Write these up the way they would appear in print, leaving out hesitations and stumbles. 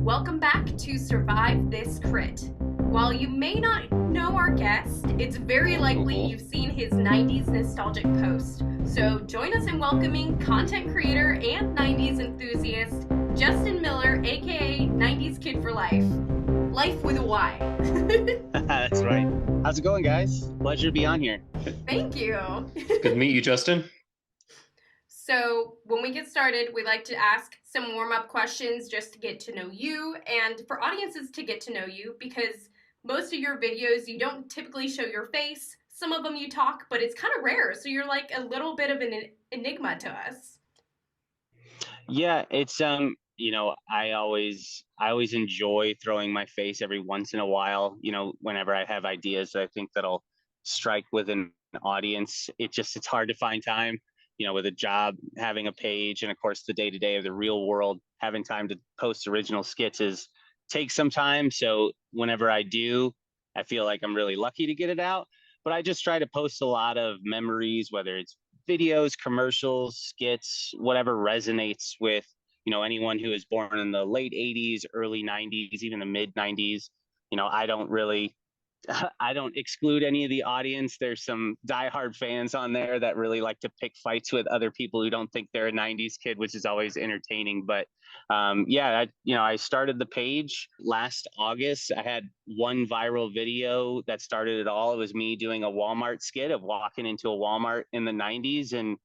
Welcome back to Survive This Crit. While you may not know our guest, it's very likely you've seen his 90s nostalgic post. So join us in welcoming content creator and 90s enthusiast, Justin Miller, aka 90s Kid for Life. Life with a Y. That's right. How's it going, guys? Pleasure to be on here. Thank you. Good to meet you, Justin. So when we get started, we like to ask some warm-up questions just to get to know you and for audiences to get to know you, because most of your videos, you don't typically show your face. Some of them you talk, but it's kind of rare. So you're like a little bit of an enigma to us. Yeah, it's I always enjoy throwing my face every once in a while, whenever I have ideas that I think that'll strike with an audience. It's hard to find time, with a job, having a page, and of course the day-to-day of the real world, having time to post original skits takes some time. So whenever I do, I feel like I'm really lucky to get it out. But I just try to post a lot of memories, whether it's videos, commercials, skits, whatever resonates with, anyone who was born in the late 80s, early 90s, even the mid 90s. I don't really I don't exclude any of the audience. There's some diehard fans on there that really like to pick fights with other people who don't think they're a 90s kid, which is always entertaining. But I started the page last August. I had one viral video that started it all. It was me doing a Walmart skit of walking into a Walmart in the 90s. And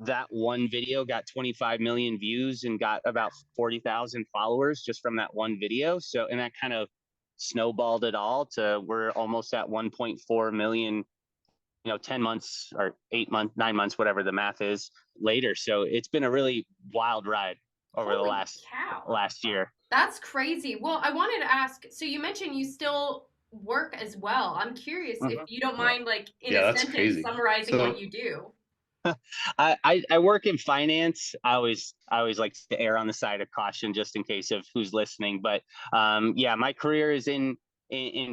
that one video got 25 million views and got about 40,000 followers just from that one video. So, and that kind of snowballed it all to we're almost at 1.4 million, 10 months or 8 months, 9 months, whatever the math is later. So it's been a really wild ride over Holy the last year. That's crazy. Well, I wanted to ask, so you mentioned you still work as well. I'm curious if you don't mind, like, in a sentence summarizing what you do. I work in finance. I always like to err on the side of caution just in case of who's listening. But my career is in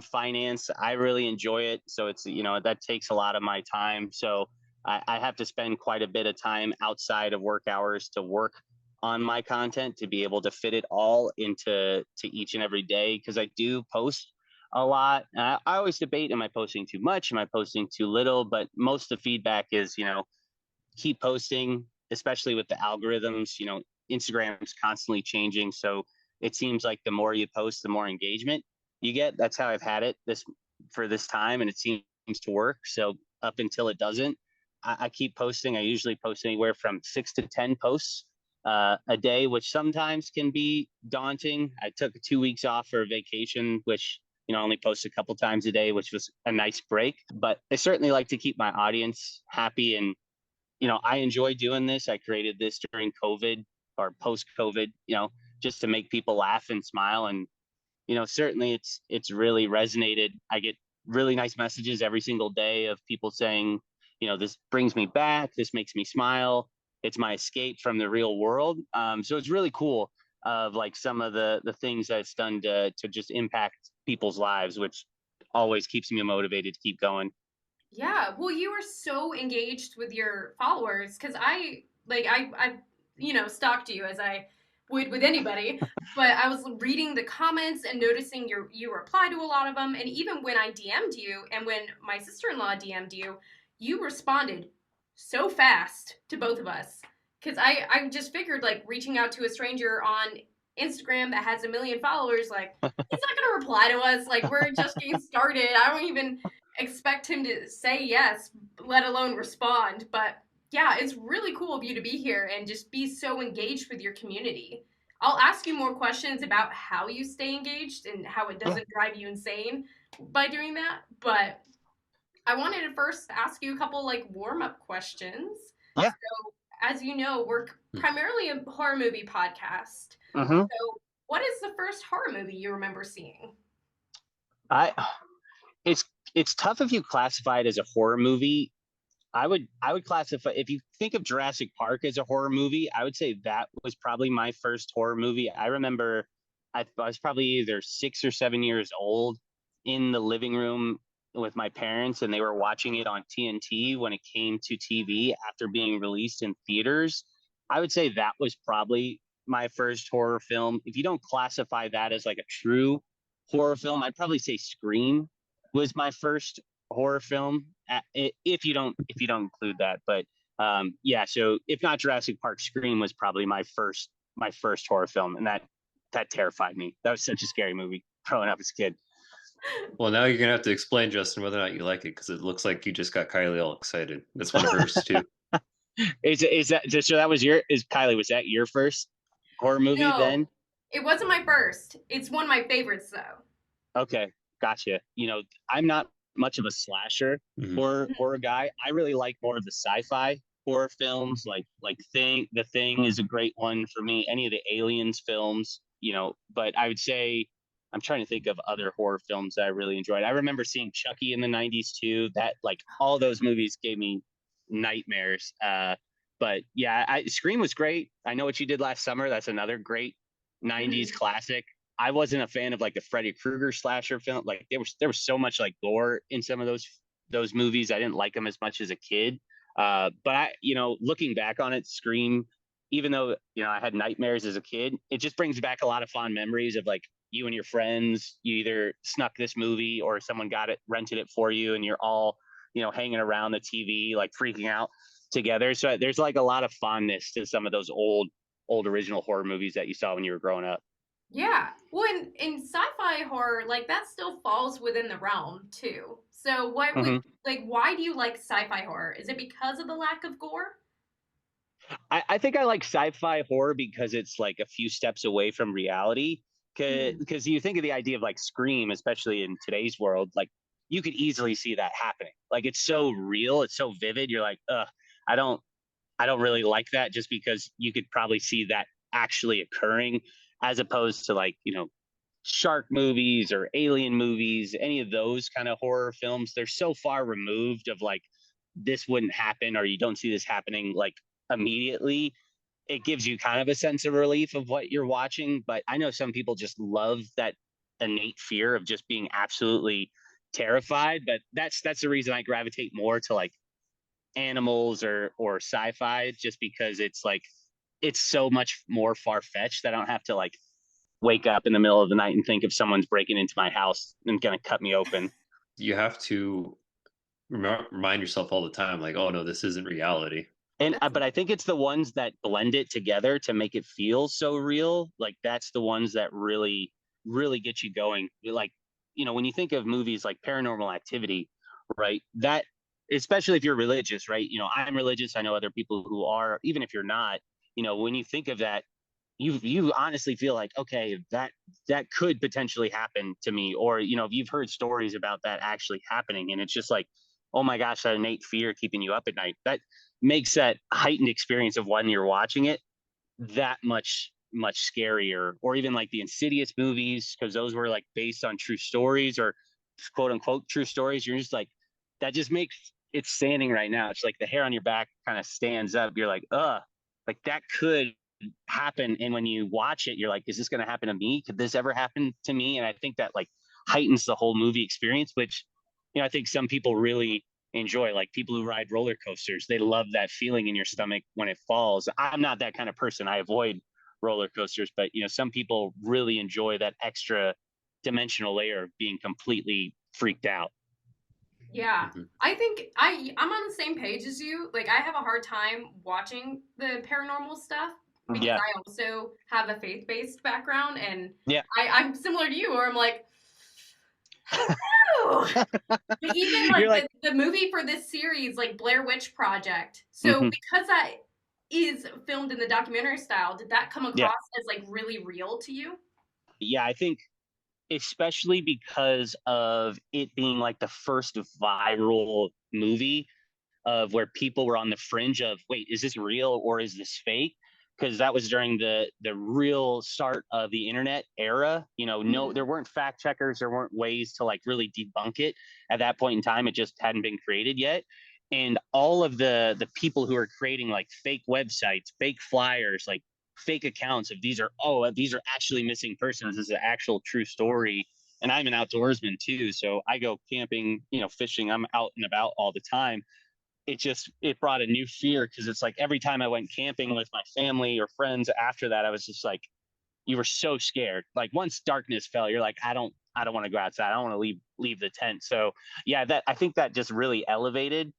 finance. I really enjoy it. So it's that takes a lot of my time. So I have to spend quite a bit of time outside of work hours to work on my content to be able to fit it all into each and every day, because I do post a lot. I always debate, am I posting too much? Am I posting too little? But most of the feedback is, keep posting, especially with the algorithms. Instagram's constantly changing. So it seems like the more you post, the more engagement you get. That's how I've had it for this time, and it seems to work. So up until it doesn't, I keep posting. I usually post anywhere from 6 to 10 posts a day, which sometimes can be daunting. I took 2 weeks off for a vacation, which only post a couple times a day, which was a nice break. But I certainly like to keep my audience happy, and I enjoy doing this. I created this during COVID or post COVID, just to make people laugh and smile. And, certainly it's really resonated. I get really nice messages every single day of people saying, this brings me back. This makes me smile. It's my escape from the real world. So it's really cool of like some of the things that it's done to just impact people's lives, which always keeps me motivated to keep going. Yeah, well, you were so engaged with your followers because I stalked you as I would with anybody, but I was reading the comments and noticing you reply to a lot of them, and even when I DM'd you and when my sister-in-law DM'd you, you responded so fast to both of us because I just figured like reaching out to a stranger on Instagram that has 1 million followers, like he's not gonna reply to us. Like we're just getting started. I don't even expect him to say yes, let alone respond. But yeah, it's really cool of you to be here and just be so engaged with your community. I'll ask you more questions about how you stay engaged and how it doesn't drive you insane by doing that. But I wanted to first ask you a couple like warm-up questions. Yeah. So, as you know, we're primarily a horror movie podcast. Mm-hmm. So, what is the first horror movie you remember seeing? It's tough if you classify it as a horror movie. I would classify, if you think of Jurassic Park as a horror movie, I would say that was probably my first horror movie. I remember I was probably either 6 or 7 years old in the living room with my parents, and they were watching it on TNT when it came to TV after being released in theaters. I would say that was probably my first horror film. If you don't classify that as like a true horror film, I'd probably say Scream was my first horror film. If you don't include that, but yeah. So if not Jurassic Park, Scream was probably my first horror film, and that terrified me. That was such a scary movie growing up as a kid. Well, now you're gonna have to explain, Justin, whether or not you like it, because it looks like you just got Kylie all excited. That's one of hers too. Is that so? That was is Kylie? Was that your first horror movie No, then? it wasn't my first. It's one of my favorites though. Okay, gotcha. I'm not much of a slasher Mhm. horror guy. I really like more of the sci-fi horror films, like The Thing is a great one for me. Any of the Aliens films, But I would say I'm trying to think of other horror films that I really enjoyed. I remember seeing Chucky in the '90s too. That like all those movies gave me nightmares. But yeah, Scream was great. I Know What You Did Last Summer. That's another great '90s classic. I wasn't a fan of like the Freddy Krueger slasher film. Like there was so much like gore in some of those movies. I didn't like them as much as a kid. But looking back on it, Scream, even though I had nightmares as a kid, it just brings back a lot of fond memories of like you and your friends. You either snuck this movie or someone rented it for you, and you're all hanging around the TV like freaking out together. So there's like a lot of fondness to some of those old original horror movies that you saw when you were growing up. Yeah. Well, in sci-fi horror, like that still falls within the realm too. So what would Mhm. like why do you like sci-fi horror? Is it because of the lack of gore? I think I like sci-fi horror because it's like a few steps away from reality. Mm. Because you think of the idea of like Scream, especially in today's world, like you could easily see that happening. Like it's so real, it's so vivid. You're like, I don't, I don't really like that, just because you could probably see that actually occurring, as opposed to like shark movies or alien movies, any of those kind of horror films. They're so far removed of like this wouldn't happen, or you don't see this happening like immediately. It gives you kind of a sense of relief of what you're watching. But I know some people just love that innate fear of just being absolutely terrified. But that's the reason I gravitate more to like animals or sci-fi, just because it's like it's so much more far-fetched that I don't have to like wake up in the middle of the night and think if someone's breaking into my house and gonna cut me open. You have to remind yourself all the time, like, oh no, this isn't reality. And That's but I think it's the ones that blend it together to make it feel so real. Like that's the ones that really get you going. Like when you think of movies like Paranormal Activity, right? That, especially if you're religious, right? I'm religious. I know other people who are. Even if you're not, when you think of that, you honestly feel like, okay, that could potentially happen to me, or if you've heard stories about that actually happening, and it's just like, oh my gosh, that innate fear keeping you up at night, that makes that heightened experience of when you're watching it that much scarier. Or even like the Insidious movies, because those were like based on true stories, or quote unquote true stories. You're just like, that just makes it standing right now. It's like the hair on your back kind of stands up. You're like, like that could happen. And when you watch it, you're like, is this going to happen to me? Could this ever happen to me? And I think that like heightens the whole movie experience, which I think some people really enjoy. Like people who ride roller coasters, they love that feeling in your stomach when it falls. I'm not that kind of person. I avoid roller coasters, but some people really enjoy that extra dimensional layer of being completely freaked out. Yeah. Mhm. I think I'm on the same page as you. Like I have a hard time watching the paranormal stuff because Yeah. I also have a faith-based background and Yeah. I'm similar to you where I'm like, oh. But even You're like like, the movie for this series, like Blair Witch Project. So mhm. because that is filmed in the documentary style, did that come Yeah. across as like really real to you? Yeah. I think especially because of it being like the first viral movie of where people were on the fringe of, wait, is this real or is this fake? Because that was during the real start of the internet era. No, there Mm. weren't fact checkers, there weren't ways to like really debunk it at that point in time. It just hadn't been created yet. And all of the people who are creating like fake websites, fake flyers, like fake accounts of these are actually missing persons, this is an actual true story. And I'm an outdoorsman too, so I go camping, fishing, I'm out and about all the time. it brought a new fear, because it's like every time I went camping with my family or friends after that, I was just like, you were so scared. Like once darkness fell, you're like, I don't want to go outside. I don't want to leave the tent. So yeah, that I think that just really elevated,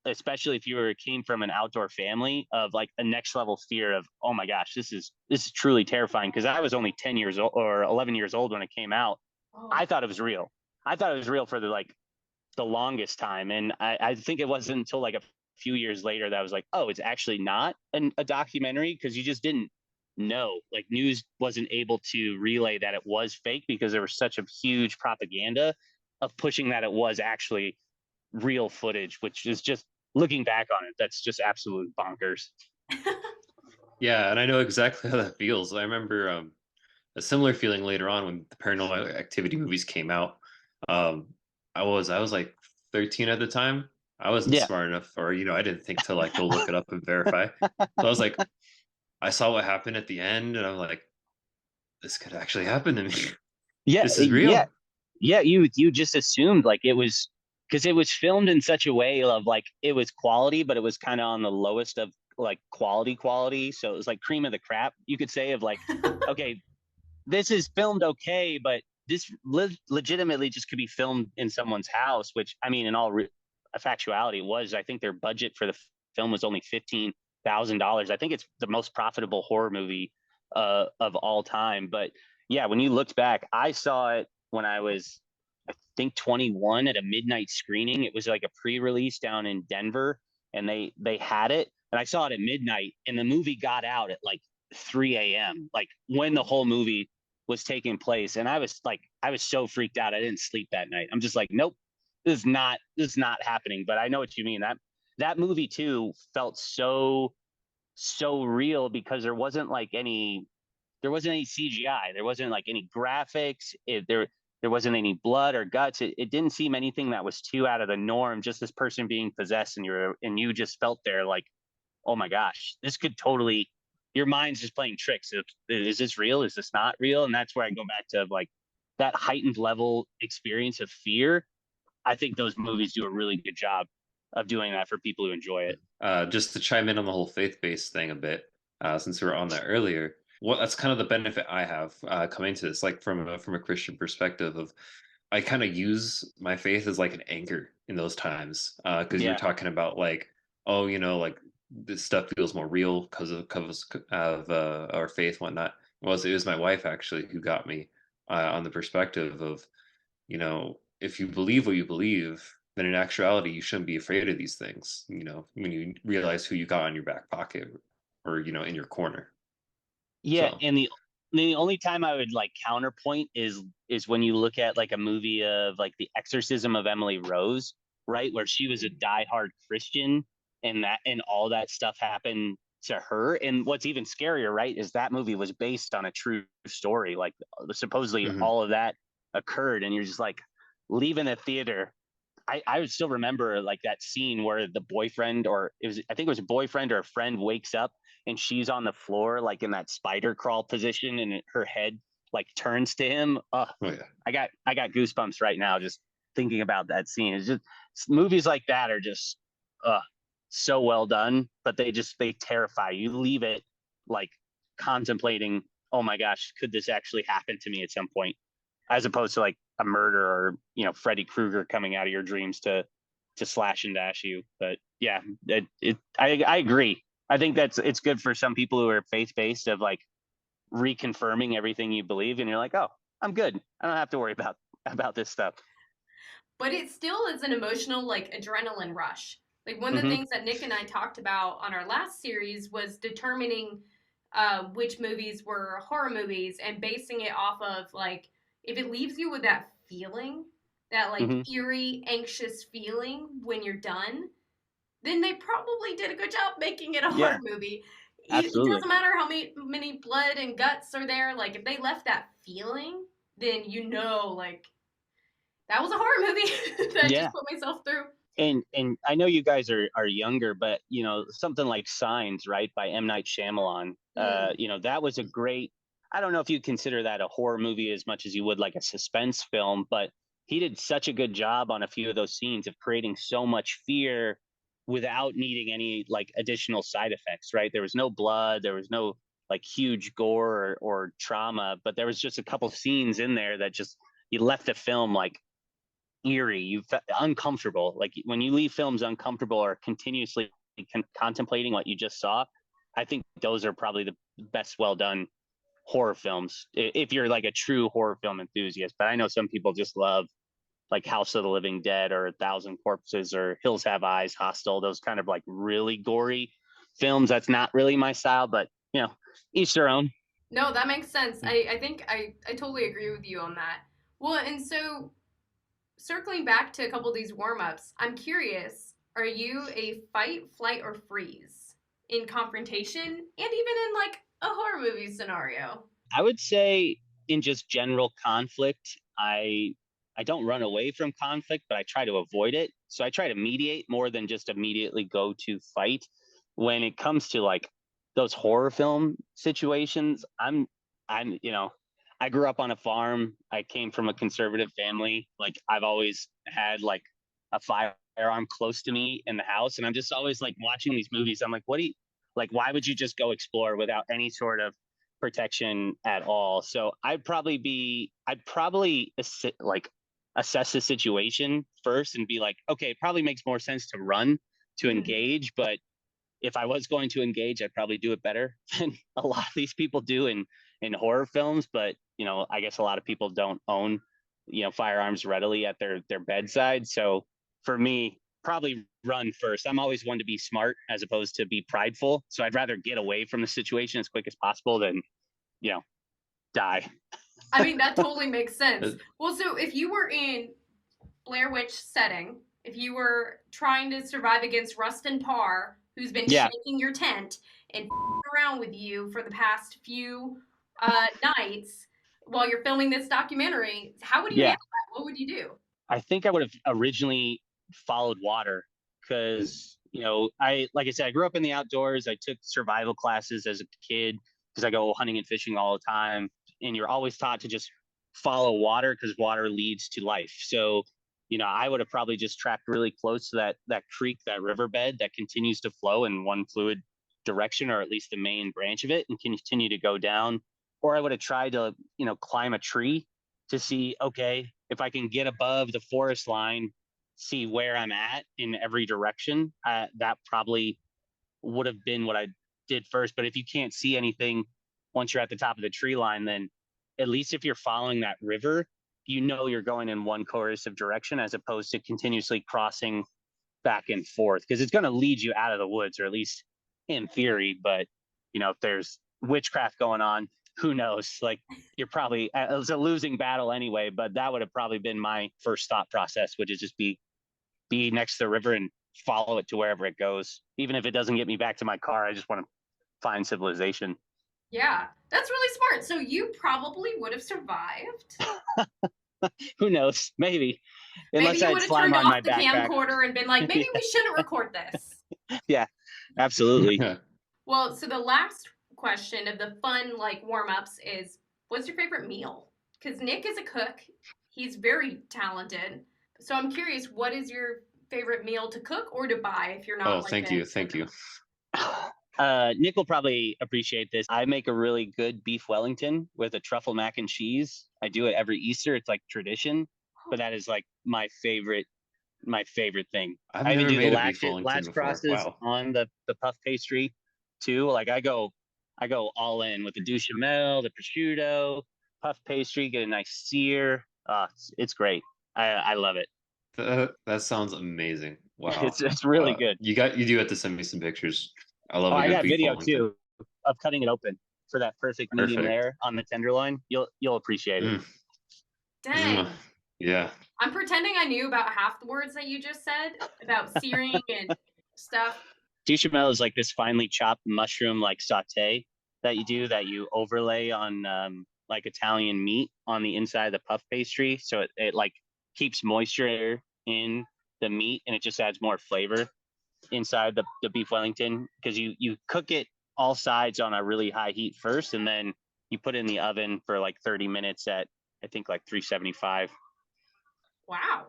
especially if came from an outdoor family, of like a next level fear of, oh my gosh, this is truly terrifying. Because I was only 10 years old or 11 years old when it came out. Oh. I thought it was real. I thought it was real for the longest time, and I think it wasn't until like a few years later that I was like, oh, it's actually not a documentary, because you just didn't know. Like news wasn't able to relay that it was fake, because there was such a huge propaganda of pushing that it was actually real footage, which is just, looking back on it, that's just absolute bonkers. Yeah, and I know exactly how that feels. I remember a similar feeling later on when the Paranormal Activity movies came out. Um, I was like 13 at the time. I wasn't Yeah. smart enough, or I didn't think to like go look it up and verify. So I was like, I saw what happened at the end, and I'm like, this could actually happen to me. Yeah, This is yeah, real. yeah. You just assumed like it was, because it was filmed in such a way of like it was quality, but it was kind of on the lowest of like quality. So it was like cream of the crap, you could say, of like, okay, this is filmed okay, but this legitimately just could be filmed in someone's house. Which, I mean, in all factuality, was, I think their budget for the film was only $15,000. I think it's the most profitable horror movie of all time. But yeah, when you looked back, I saw it when I was, I think, 21 at a midnight screening. It was like a pre-release down in Denver, and they had it, and I saw it at midnight, and the movie got out at like 3 a.m. like when the whole movie was taking place. And I was so freaked out. I didn't sleep that night. I'm just like, nope, this is not happening. But I know what you mean. That movie too felt so real, because there wasn't any CGI. There wasn't like any graphics. There wasn't any blood or guts. It didn't seem anything that was too out of the norm. Just this person being possessed, and you just felt there like, oh my gosh, this could totally, your mind's just playing tricks. Is this real? Is this not real? And that's where I go back to like that heightened level experience of fear. I think those movies do a really good job of doing that for people who enjoy it. Just to chime in on the whole faith-based thing a bit, since we were on that earlier, that's kind of the benefit I have coming to this, like from a Christian perspective of I kind of use my faith as like an anchor in those times, because you were Yeah. talking about like, oh, like this stuff feels more real because of our faith, whatnot. It was my wife actually who got me on the perspective of, if you believe what you believe, then in actuality, you shouldn't be afraid of these things, when you realize who you got on your back pocket or, in your corner. Yeah. So, And the only time I would like counterpoint is when you look at like a movie of like The Exorcism of Emily Rose, right? Where she was a diehard Christian, and all that stuff happened to her. And what's even scarier, right, is that movie was based on a true story. Like supposedly mhm. all of that occurred, and you're just like leaving the theater. I would still remember like that scene where the boyfriend, or I think it was a boyfriend or a friend, wakes up and she's on the floor, like in that spider crawl position, and her head like turns to him. Oh yeah. I got goosebumps right now just thinking about that scene. It's just, movies like that are just uh so well done, but they terrify you. You leave it like contemplating, oh my gosh, could this actually happen to me at some point? As opposed to like a murder, or Freddy Krueger coming out of your dreams to slash and dash you. But yeah, I agree. I think it's good for some people who are faith based, of like reconfirming everything you believe, and you're like, oh, I'm good. I don't have to worry about this stuff. But it still is an emotional, like, adrenaline rush. Like, one of the Mm-hmm. things that Nick and I talked about on our last series was determining which movies were horror movies and basing it off of, like, if it leaves you with that feeling, that, like, Mm-hmm. eerie, anxious feeling when you're done, then they probably did a good job making it a horror Yeah, movie. It absolutely. doesn't matter how many blood and guts are there. Like, if they left that feeling, then like, that was a horror movie that I Yeah. just put myself through. And I know you guys are younger, but something like Signs, right, by M. Night Shyamalan. Mm. That was a great. I don't know if you consider that a horror movie as much as you would like a suspense film, but he did such a good job on a few of those scenes of creating so much fear without needing any like additional side effects, right? There was no blood, there was no like huge gore or trauma, but there was just a couple scenes in there that just you left the film like eerie, you felt uncomfortable. Like when you leave films uncomfortable or continuously contemplating what you just saw, I think those are probably the best well done horror films if you're like a true horror film enthusiast. But I know some people just love like House of the Living Dead or A Thousand Corpses or Hills Have Eyes, Hostel, those kind of like really gory films. That's not really my style, but you know, each their own. No, that makes sense. I think I totally agree with you on that. Well, and so circling back to a couple of these warm ups, I'm curious, are you a fight, flight, or freeze in confrontation and even in like a horror movie scenario? I would say in just general conflict, I don't run away from conflict, but I try to avoid it. So I try to mediate more than just immediately go to fight. When it comes to like those horror film situations, you know, I grew up on a farm. I came from a conservative family. Like I've always had like a firearm close to me in the house. And I'm just always like watching these movies. I'm like, what do you like? Why would you just go explore without any sort of protection at all? So I'd probably like assess the situation first and be like, okay, it probably makes more sense to run to engage. But if I was going to engage, I'd probably do it better than a lot of these people do in horror films. But you know, I guess a lot of people don't own, you know, firearms readily at their bedside. So for me, probably run first. I'm always one to be smart as opposed to be prideful. So I'd rather get away from the situation as quick as possible than, you know, die. I mean, that totally makes sense. Well, so if you were in Blair Witch setting, if you were trying to survive against Rustin Parr, who's been shaking your tent and around with you for the past few nights while you're filming this documentary, how would you handle that? What would you do? I think I would have originally followed water because, you know, like I said, I grew up in the outdoors. I took survival classes as a kid because I go hunting and fishing all the time. And you're always taught to just follow water because water leads to life. So, you know, I would have probably just tracked really close to that creek, that riverbed that continues to flow in one fluid direction, or at least the main branch of it, and continue to go down. Or I would have tried to, you know, climb a tree to see, okay, if I can get above the forest line, see where I'm at in every direction. That probably would have been what I did first. But if you can't see anything once you're at the top of the tree line, then at least if you're following that river, you know you're going in one cohesive direction as opposed to continuously crossing back and forth, because it's going to lead you out of the woods, or at least in theory. But you know, if there's witchcraft going on, who knows? Like you're probably, it's a losing battle anyway. But that would have probably been my first thought process, which is just be next to the river and follow it to wherever it goes. Even if it doesn't get me back to my car, I just want to find civilization. Yeah, that's really smart. So you probably would have survived. Who knows? Maybe. Maybe Unless I you had would have slime turned on off my the backpack. camcorder and been like, maybe we shouldn't record this. Yeah, absolutely. Well, so the last question of the fun, like, warm-ups is, what's your favorite meal? Because Nick is a cook. He's very talented. So I'm curious, what is your favorite meal to cook or to buy if you're not Oh, like thank you. Thank you. Nick will probably appreciate this. I make a really good beef Wellington with a truffle mac and cheese. I do it every Easter. It's like tradition, but that is like my favorite thing. I've I even never do the made a beef Wellington latch before. crosses Wow. on the puff pastry too. Like I go all in with the duchamel, the prosciutto, puff pastry, get a nice sear. It's great. I love it. That sounds amazing. Wow. It's really good. You do have to send me some pictures. I love Oh, a I good got beef video Wellington. too of cutting it open for that perfect medium Perfect. rare on the tenderloin. You'll appreciate it. Dang. Yeah. I'm pretending I knew about half the words that you just said about searing and stuff. Duchamel is like this finely chopped mushroom like saute that you overlay on like Italian meat on the inside of the puff pastry, so it like keeps moisture in the meat and it just adds more flavor inside the beef Wellington, because you cook it all sides on a really high heat first, and then you put it in the oven for like 30 minutes at I think like 375. Wow.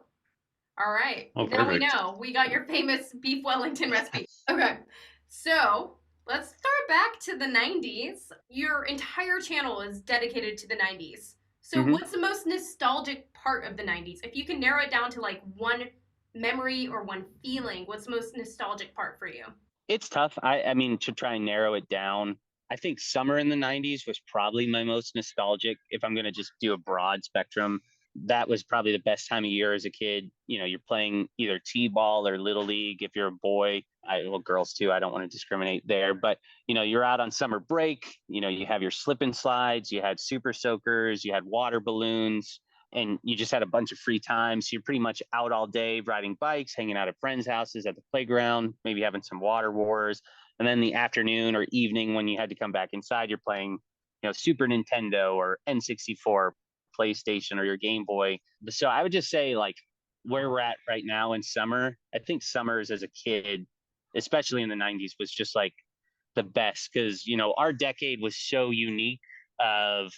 All right. Oh, Now we perfect. know. We got your famous beef Wellington recipe. Okay. So let's start back to the 90s. Your entire channel is dedicated to the 90s. So Hmm. what's the most nostalgic part of the 90s? If you can narrow it down to like one memory or one feeling, what's the most nostalgic part for you? It's tough. I mean, to try and narrow it down, I think summer in the 90s was probably my most nostalgic. If I'm going to just do a broad spectrum, that was probably the best time of year as a kid. You're playing either t-ball or little league. If you're a boy, well, girls too, I don't want to discriminate there, but you're out on summer break. You have your slip and slides, you had super soakers, you had water balloons, and you just had a bunch of free time. So you're pretty much out all day riding bikes, hanging out at friends' houses at the playground, maybe having some water wars. And then the afternoon or evening when you had to come back inside, you're playing, Super Nintendo or N64, PlayStation, or your Game Boy. So I would just say, like, where we're at right now in summer, I think summers as a kid, especially in the 90s, was just like the best because, our decade was so unique of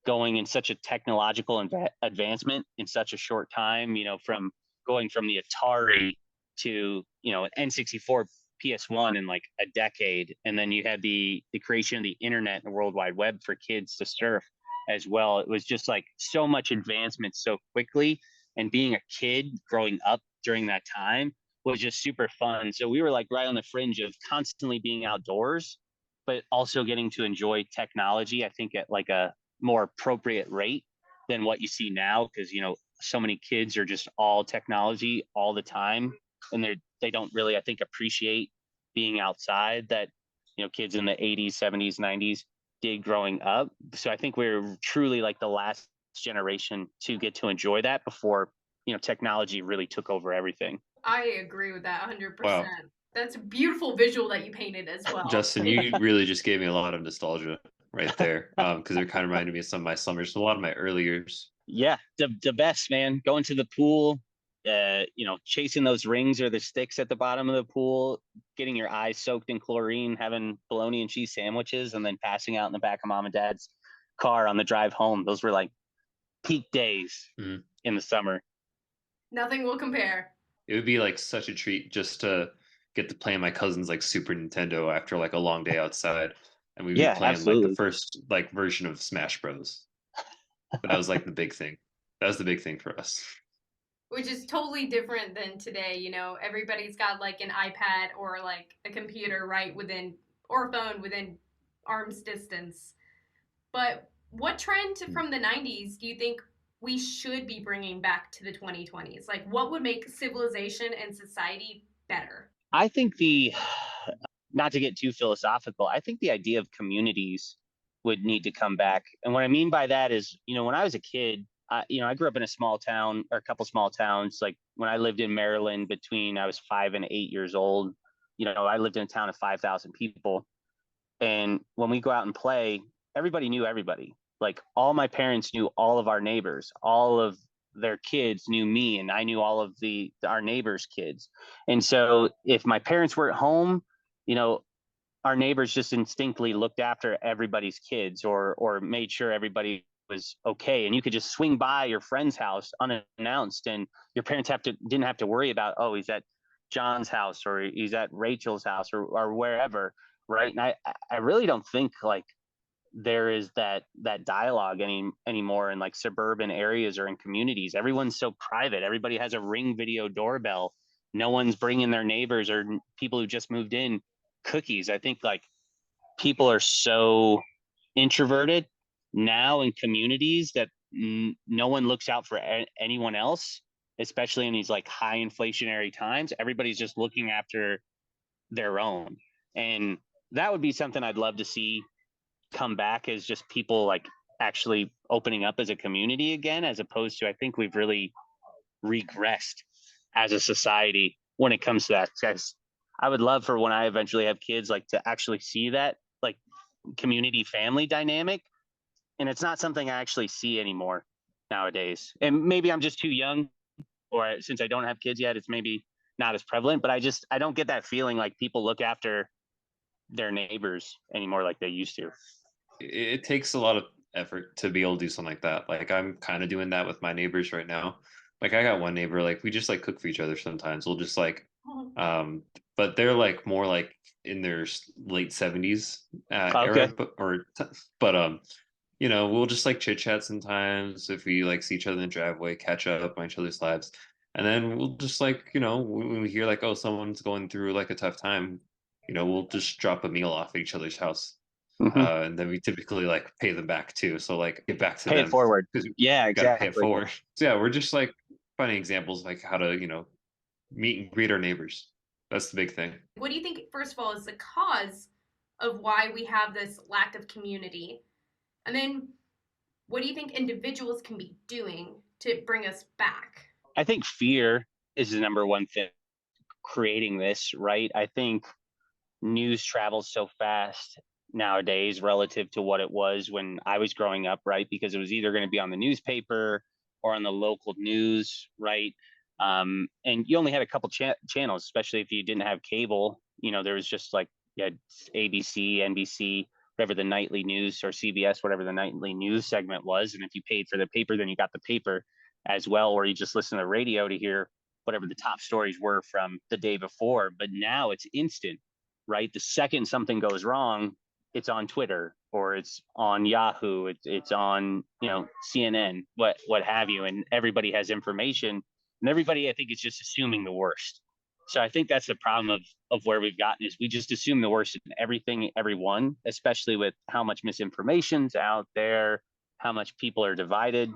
going in such a technological advancement in such a short time, from going from the Atari to, an N64 PS1 in like a decade. And then you had the creation of the internet and the World Wide Web for kids to surf as well. It was just like so much advancement so quickly. And being a kid growing up during that time was just super fun. So we were like right on the fringe of constantly being outdoors, but also getting to enjoy technology, I think at like a more appropriate rate than what you see now. Cause so many kids are just all technology all the time. And they don't really, I think, appreciate being outside that, kids in the 80s, 70s, 90s did growing up. So I think we're truly like the last generation to get to enjoy that before, technology really took over everything. I agree with that Wow. 100%. That's a beautiful visual that you painted as well. Justin, you really just gave me a lot of nostalgia right there. Because it kind of reminded me of some of my summers, a lot of my early years. Yeah, the best, man. Going to the pool, chasing those rings or the sticks at the bottom of the pool, getting your eyes soaked in chlorine, having bologna and cheese sandwiches, and then passing out in the back of mom and dad's car on the drive home. Those were like peak days Mhm. in the summer. Nothing will compare. It would be like such a treat just to get to play my cousin's like Super Nintendo after like a long day outside, and we'd be Yeah, playing like the absolutely. first like version of Smash Bros. But that was like the big thing. That was the big thing for us. Which is totally different than today. Everybody's got like an iPad or like a computer right within, or a phone within arm's distance. But what trend from the 90s do you think we should be bringing back to the 2020s? Like, what would make civilization and society better? I think not to get too philosophical, I think the idea of communities would need to come back. And what I mean by that is, when I was a kid, I grew up in a small town or a couple small towns. Like when I lived in Maryland between I was 5 and 8 years old, I lived in a town of 5,000 people. And when we go out and play, everybody knew everybody. Like all my parents knew all of our neighbors, all of their kids knew me, and I knew all of our neighbors' kids. And so if my parents were at home, you know, our neighbors just instinctively looked after everybody's kids or made sure everybody was okay. And you could just swing by your friend's house unannounced, and your parents didn't have to worry about, oh, he's at John's house or he's at Rachel's house or wherever, right? And I really don't think like there is that dialogue anymore in like suburban areas or in communities. Everyone's so private. Everybody has a Ring video doorbell. No one's bringing their neighbors or people who just moved in cookies. I think like people are so introverted now in communities that no one looks out for anyone else, especially in these like high inflationary times. Everybody's just looking after their own. And that would be something I'd love to see come back, as just people like actually opening up as a community again, as opposed to, I think we've really regressed as a society when it comes to that. Because I would love for when I eventually have kids, like to actually see that like community family dynamic. And it's not something I actually see anymore nowadays. And maybe I'm just too young, or since I don't have kids yet, it's maybe not as prevalent, but I don't get that feeling like people look after their neighbors anymore like they used to. It takes a lot of effort to be able to do something like that. Like I'm kind of doing that with my neighbors right now, Like I got one neighbor, like we just like cook for each other sometimes. We'll just like, um, but they're like more like in their late 70s era, Okay. but you know, we'll just like chit chat sometimes if we like see each other in the driveway, catch up on each other's lives. And then we'll just like, you know, when we hear like, oh, someone's going through like a tough time, you know, we'll just drop a meal off at each other's house. Hmm. And then we typically like pay them back too. So like get back to Pay it them forward. because Yeah, we got to pay it exactly. forward. So yeah, we're just like finding examples like how to, you know, meet and greet our neighbors. That's the big thing. What do you think, first of all, is the cause of why we have this lack of community? And then what do you think individuals can be doing to bring us back? I think fear is the number one thing creating this, right? I think news travels so fast nowadays relative to what it was when I was growing up, right? Because it was either going to be on the newspaper or on the local news, right? And you only had a couple channels, especially if you didn't have cable. You know, there was just like you had ABC, NBC, whatever the nightly news, or CBS, whatever the nightly news segment was. And if you paid for the paper, then you got the paper as well, or you just listen to the radio to hear whatever the top stories were from the day before. But now it's instant, right? The second something goes wrong, it's on Twitter or it's on Yahoo, it's on, you know, CNN, what have you, and everybody has information, and everybody I think is just assuming the worst. So I think that's the problem of where we've gotten is we just assume the worst in everything, everyone, especially with how much misinformation's out there, how much people are divided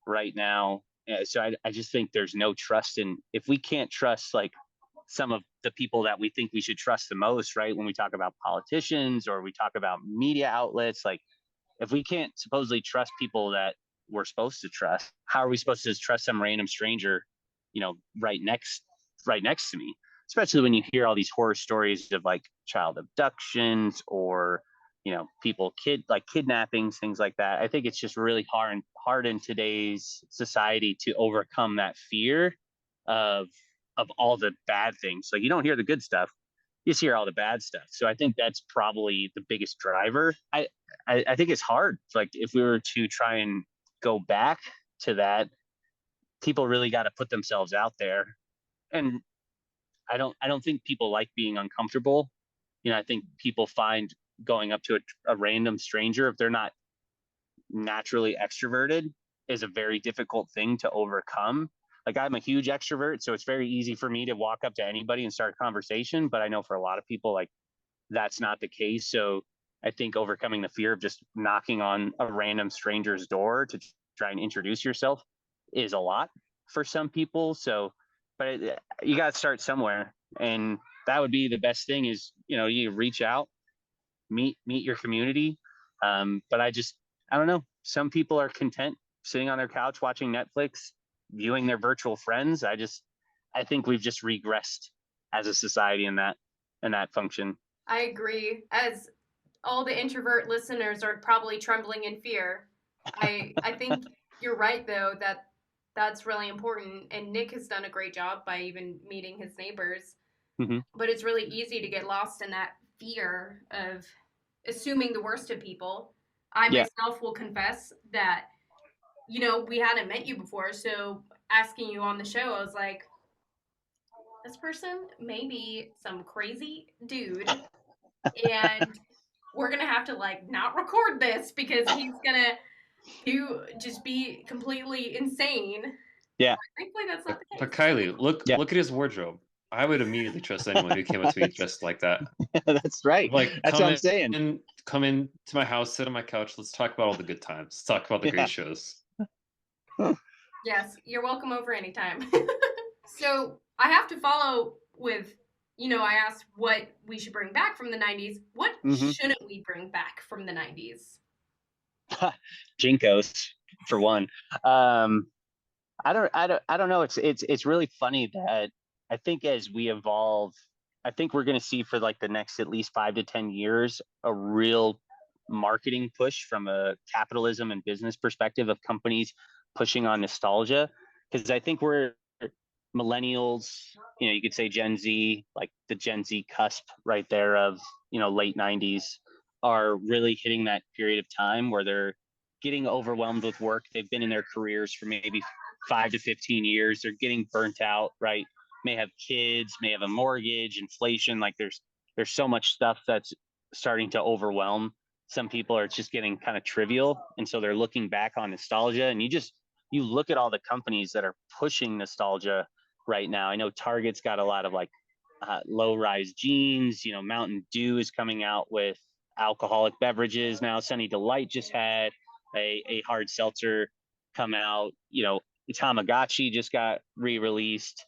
right now. So I just think there's no trust in if we can't trust like some of the people that we think we should trust the most, right? When we talk about politicians or we talk about media outlets, like if we can't supposedly trust people that we're supposed to trust, how are we supposed to trust some random stranger, you know, right next to me? Especially when you hear all these horror stories of like child abductions or you know people kidnappings, things like that. I think it's just really hard in today's society to overcome that fear of all the bad things. Like you don't hear the good stuff, you just hear all the bad stuff. So I think that's probably the biggest driver. I think it's hard. Like if we were to try and go back to that, people really got to put themselves out there. And I don't think people like being uncomfortable. You know, I think people find going up to a random stranger if they're not naturally extroverted is a very difficult thing to overcome. Like I'm a huge extrovert, so it's very easy for me to walk up to anybody and start a conversation, but I know for a lot of people like that's not the case. So I think overcoming the fear of just knocking on a random stranger's door to try and introduce yourself is a lot for some people. So but you got to start somewhere, and that would be the best thing is, you know, you reach out, meet your community. But I don't know. Some people are content sitting on their couch watching Netflix, viewing their virtual friends. I think we've just regressed as a society in that function. I agree. As all the introvert listeners are probably trembling in fear, I think you're right though that that's really important. And Nick has done a great job by even meeting his neighbors. Mm-hmm. But it's really easy to get lost in that fear of assuming the worst of people. I Yeah. myself will confess that, you know, we hadn't met you before, so asking you on the show, I was like, this person may be some crazy dude, and we're gonna have to like not record this because he's gonna just be completely insane. Yeah. Thankfully, that's not the But case. Kylie, Yeah. look at his wardrobe. I would immediately trust anyone who came up to me dressed like that. That's right. Like That's what I'm saying. come in to my house, sit on my couch. Let's talk about all the good times. Let's talk about the Yeah. great shows. Yes, you're welcome over anytime. So I have to follow with, you know, I asked what we should bring back from the 90s. What Mm-hmm. shouldn't we bring back from the 90s? Jinkos for one. I don't know. It's really funny that I think as we evolve, I think we're going to see for like the next at least 5 to 10 years a real marketing push from a capitalism and business perspective of companies pushing on nostalgia, because I think we're millennials. You know, you could say Gen Z, like the Gen Z cusp right there of, you know, late 90's are really hitting that period of time where they're getting overwhelmed with work. They've been in their careers for maybe 5 to 15 years. They're getting burnt out, right? May have kids, may have a mortgage, inflation. Like there's so much stuff that's starting to overwhelm some people, or it's just getting kind of trivial. And so they're looking back on nostalgia. And you look at all the companies that are pushing nostalgia right now. I know Target's got a lot of like low-rise jeans. Mountain Dew is coming out with alcoholic beverages now. Sunny Delight just had a hard seltzer come out. Tamagotchi just got re-released.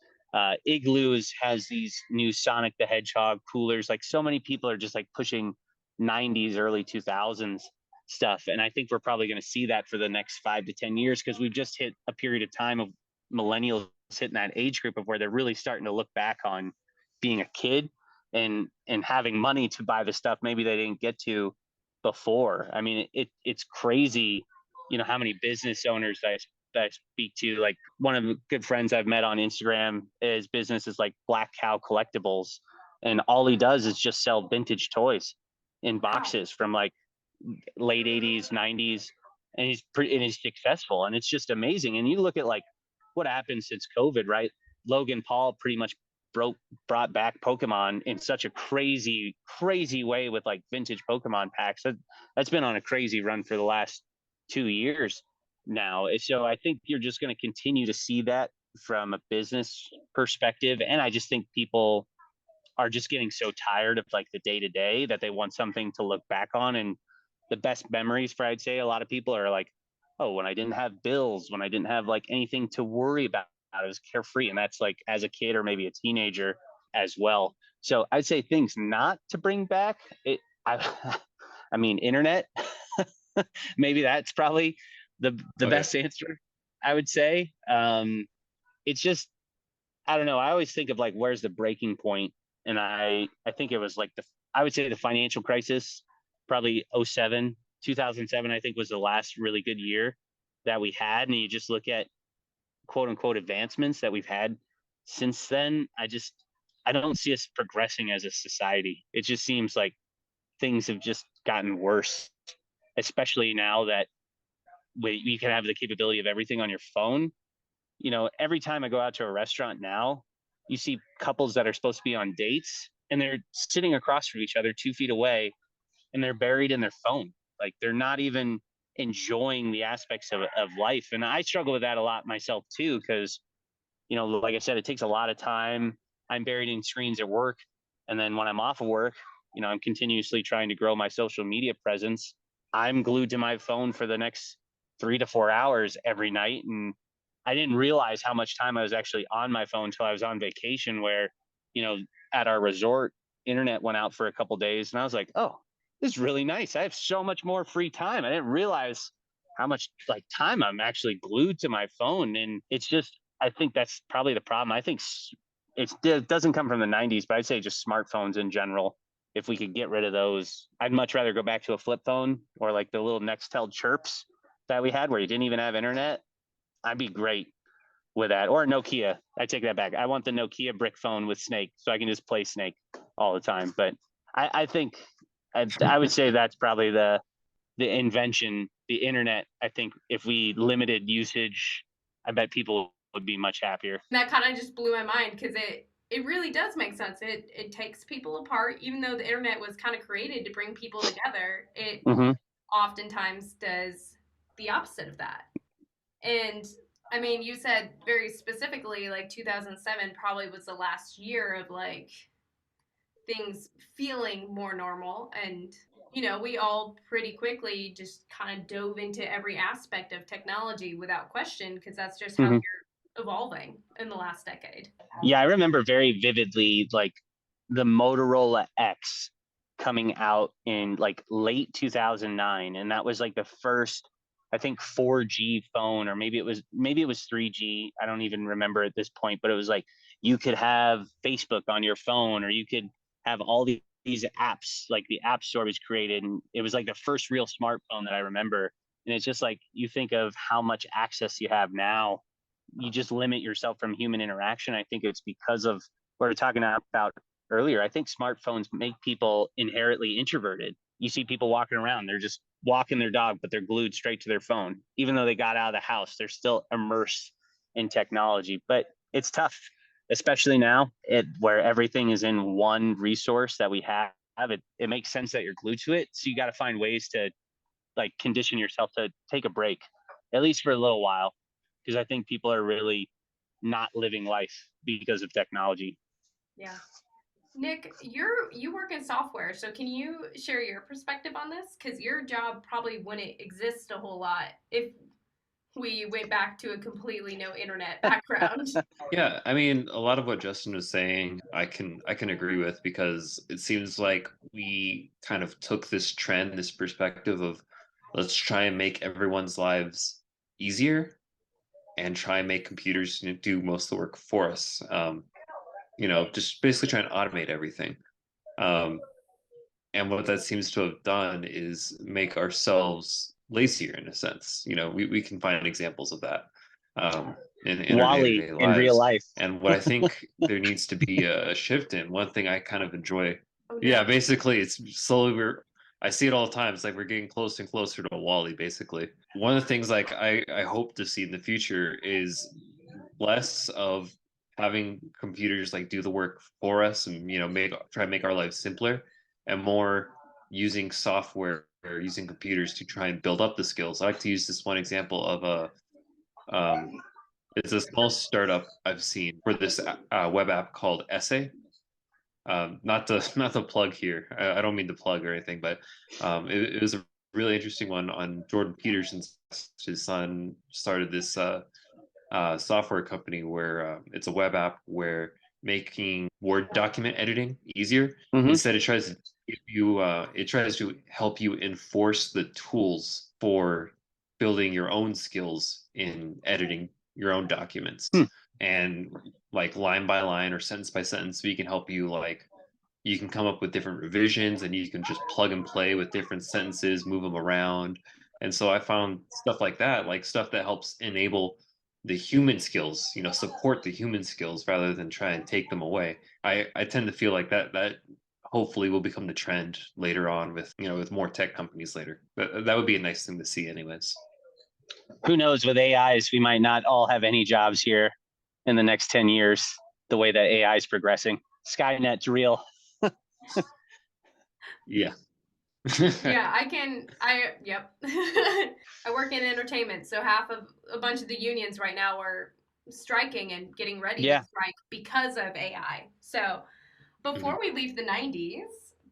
Igloos has these new Sonic the Hedgehog coolers. Like so many people are just like pushing 90s, early 2000s stuff. And I think we're probably going to see that for the next 5 to 10 years, because we've just hit a period of time of millennials hitting that age group of where they're really starting to look back on being a kid and having money to buy the stuff maybe they didn't get to before. I mean, it's crazy, how many business owners that I speak to. Like one of the good friends I've met on Instagram, his business is like Black Cow Collectibles, and all he does is just sell vintage toys in boxes from like late 80s, 90s, and he's successful, and it's just amazing. And you look at like what happened since COVID, right? Logan Paul pretty much brought back Pokemon in such a crazy way with like vintage Pokemon packs. That's been on a crazy run for the last 2 years now. So I think you're just going to continue to see that from a business perspective. And I just think people are just getting so tired of like the day to day that they want something to look back on. And the best memories for, I'd say, a lot of people are like, oh, when I didn't have bills, when I didn't have like anything to worry about, I was carefree. And that's like as a kid or maybe a teenager as well. So I'd say things not to bring back. I mean, internet, maybe that's probably the best answer, I would say. It's just, I don't know. I always think of like, where's the breaking point? And I think it was like I would say the financial crisis, probably 2007, I think was the last really good year that we had. And you just look at quote unquote advancements that we've had since then. I don't see us progressing as a society. It just seems like things have just gotten worse, especially now that you can have the capability of everything on your phone. Every time I go out to a restaurant now, you see couples that are supposed to be on dates and they're sitting across from each other 2 feet away, and they're buried in their phone. Like they're not even enjoying the aspects of life. And I struggle with that a lot myself too, because, like I said, it takes a lot of time. I'm buried in screens at work. And then when I'm off of work, I'm continuously trying to grow my social media presence. I'm glued to my phone for the next 3 to 4 hours every night. And I didn't realize how much time I was actually on my phone until I was on vacation, where, at our resort, internet went out for a couple of days. And I was like, oh, this is really nice. I have so much more free time. I didn't realize how much like time I'm actually glued to my phone. And it's just, I think that's probably the problem. I think it doesn't come from the 90s, but I'd say just smartphones in general. If we could get rid of those, I'd much rather go back to a flip phone or like the little Nextel chirps that we had where you didn't even have internet. I'd be great with that. Or Nokia. I take that back. I want the Nokia brick phone with Snake so I can just play Snake all the time. But I think I would say that's probably the invention, the internet. I think if we limited usage, I bet people would be much happier. That kind of just blew my mind, because it really does make sense. It takes people apart, even though the internet was kind of created to bring people together. It oftentimes does the opposite of that. And I mean, you said very specifically, like 2007 probably was the last year of like things feeling more normal. And, we all pretty quickly just kind of dove into every aspect of technology without question, because that's just how you're evolving in the last decade. Yeah, I remember very vividly like the Motorola X coming out in like late 2009. And that was like the first, I think, 4G phone, or maybe it was 3G. I don't even remember at this point, but it was like you could have Facebook on your phone, or you could have all these apps, like the App Store was created. And it was like the first real smartphone that I remember. And it's just like, you think of how much access you have now, you just limit yourself from human interaction. I think it's because of what we were talking about earlier. I think smartphones make people inherently introverted. You see people walking around, they're just walking their dog, but they're glued straight to their phone. Even though they got out of the house, they're still immersed in technology, but it's tough, especially now where everything is in one resource that we have. It makes sense that you're glued to it. So you got to find ways to like condition yourself to take a break, at least for a little while, because I think people are really not living life because of technology. Yeah. Nick, you work in software, so can you share your perspective on this? Because your job probably wouldn't exist a whole lot if we went back to a completely no internet background. Yeah, I mean, a lot of what Justin was saying, I can agree with, because it seems like we kind of took this trend, this perspective of let's try and make everyone's lives easier and try and make computers do most of the work for us. Just basically trying to automate everything. Um, and what that seems to have done is make ourselves lazier in a sense. We can find examples of that in our Wally day-to-day in real lives. life. And what I think there needs to be a shift in, one thing I kind of enjoy. Oh, no. Yeah, basically it's slowly I see it all the time. It's like we're getting closer and closer to Wally, basically. One of the things like I hope to see in the future is less of having computers like do the work for us and try to make our lives simpler, and more using software or using computers to try and build up the skills. I like to use this one example of it's a small startup I've seen for this web app called Essay. Not the plug here. I don't mean to plug or anything, but it was a really interesting one on Jordan Peterson's. His son started this software company where it's a web app where making Word document editing easier. Mm-hmm. Instead, it tries to give you it tries to help you enforce the tools for building your own skills in editing your own documents. And like line by line or sentence by sentence, so you can help you you can come up with different revisions, and you can just plug and play with different sentences, move them around. And so I found stuff like that, like stuff that helps enable the human skills, support the human skills rather than try and take them away. I tend to feel like that hopefully will become the trend later on with more tech companies later. That would be a nice thing to see anyways. Who knows, with AIs, we might not all have any jobs here in the next 10 years, the way that AI is progressing. Skynet's real. Yeah. Yeah, yep. I work in entertainment, so a bunch of the unions right now are striking and getting ready to strike because of AI. So before we leave the 90s,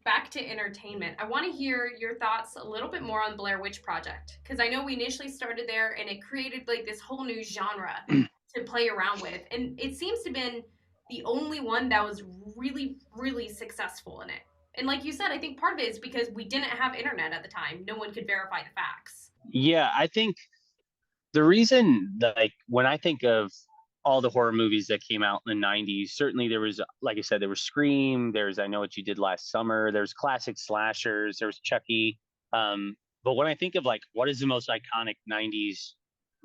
back to entertainment, I want to hear your thoughts a little bit more on Blair Witch Project, because I know we initially started there and it created like this whole new genre to play around with. And it seems to have been the only one that was really, really successful in it. And like you said, I think part of it is because we didn't have internet at the time. No one could verify the facts. Yeah, I think the reason that, like, when I think of all the horror movies that came out in the 90s, certainly there was, like I said, there was Scream, there's I Know What You Did Last Summer, there's classic slashers, there was Chucky. But when I think of like what is the most iconic 90s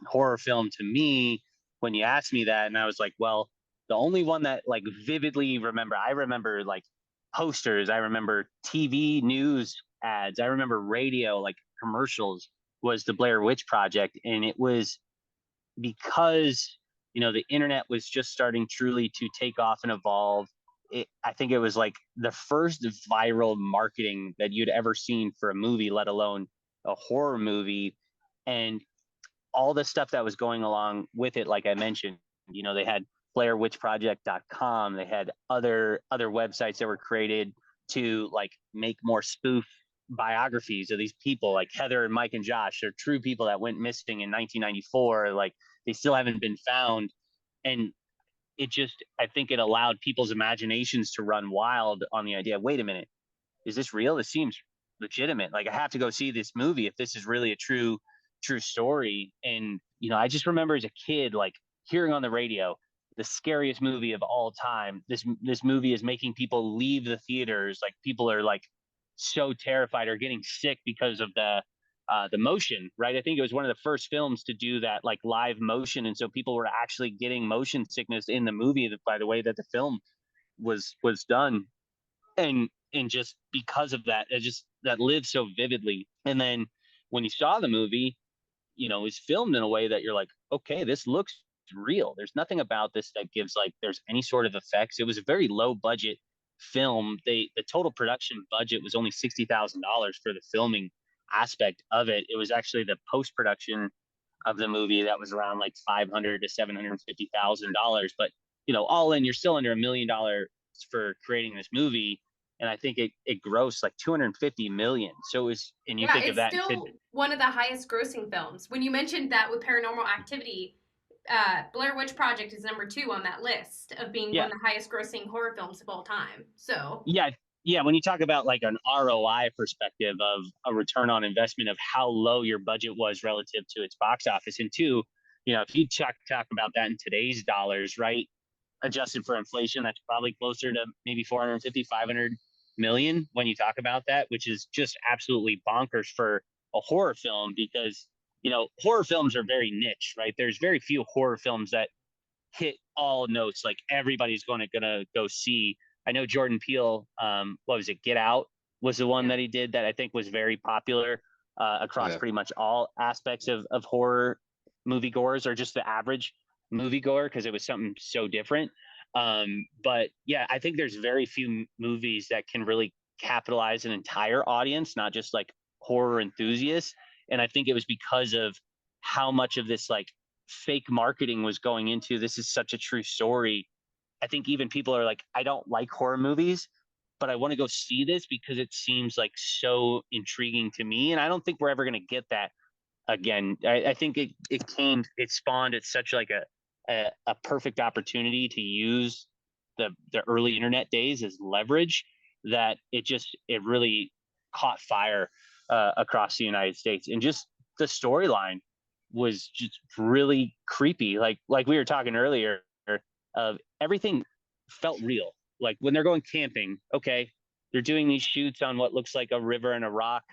horror film to me, when you asked me that, and I was like, well, the only one that like vividly I remember like posters, I remember TV news ads, I remember radio, like commercials, was the Blair Witch Project. And it was because, the internet was just starting truly to take off and evolve. I think it was like the first viral marketing that you'd ever seen for a movie, let alone a horror movie. And all the stuff that was going along with it, like I mentioned, they had blairwitchproject.com, they had other websites that were created to like make more spoof biographies of these people, like Heather and Mike and Josh. They're true people that went missing in 1994, like they still haven't been found. And I think it allowed people's imaginations to run wild on the idea, wait a minute, is this real? This seems legitimate. Like I have to go see this movie if this is really a true story. And I just remember as a kid, like hearing on the radio, the scariest movie of all time. This movie is making people leave the theaters. Like people are like so terrified or getting sick because of the motion, right? I think it was one of the first films to do that, like live motion, and so people were actually getting motion sickness in the movie by the way that the film was done. And just because of that, that lived so vividly. And then when you saw the movie, it was filmed in a way that you're like, okay, this looks real. There's nothing about this that gives like there's any sort of effects. It was a very low budget film. The total production budget was only $60,000 for the filming aspect of it. It was actually the post production of the movie that was around like 500 to $750,000. But all in, you're still under $1 million for creating this movie. And I think it grossed like 250 million. So it was, and you think of that, it's still one of the highest grossing films. When you mentioned that with Paranormal Activity, Blair Witch Project is number 2 on that list of being one of the highest grossing horror films of all time. So yeah, when you talk about like an ROI perspective of a return on investment of how low your budget was relative to its box office, and two, if you talk about that in today's dollars, right, adjusted for inflation, that's probably closer to maybe 450, 500 million when you talk about that, which is just absolutely bonkers for a horror film because, horror films are very niche, right? There's very few horror films that hit all notes like everybody's gonna go see. I know Jordan Peele, what was it, Get Out was the one that he did that I think was very popular across pretty much all aspects of horror moviegoers, or just the average moviegoer, because it was something so different. But yeah, I think there's very few movies that can really capitalize an entire audience, not just like horror enthusiasts. And I think it was because of how much of this like fake marketing was going into this is such a true story. I think even people are like, I don't like horror movies, but I want to go see this because it seems like so intriguing to me. And I don't think we're ever going to get that again. I think it spawned at such like a perfect opportunity to use the early internet days as leverage that it really caught fire across the United States. And just the storyline was just really creepy. Like we were talking earlier, of everything felt real. Like when they're going camping, okay, they're doing these shoots on what looks like a river and a rock.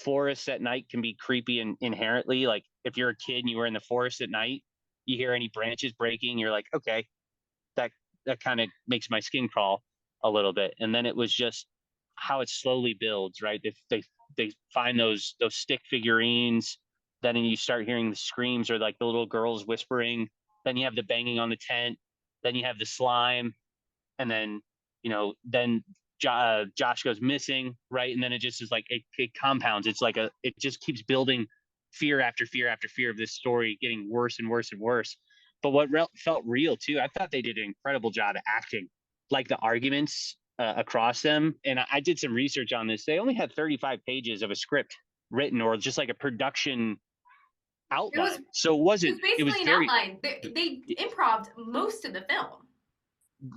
Forests at night can be creepy and inherently. Like if you're a kid and you were in the forest at night, you hear any branches breaking, you're like, okay, that kind of makes my skin crawl a little bit. And then it was just how it slowly builds, right? They find those stick figurines, then you start hearing the screams or like the little girls whispering, then you have the banging on the tent, then you have the slime, and then then Josh goes missing, right? And then it just is like it compounds. It's like it just keeps building fear after fear after fear of this story getting worse and worse and worse. But what felt real too, I thought they did an incredible job of acting, like the arguments across them. And I did some research on this. They only had 35 pages of a script written, or just like a production outline. So it was basically an outline. They improv'd most of the film.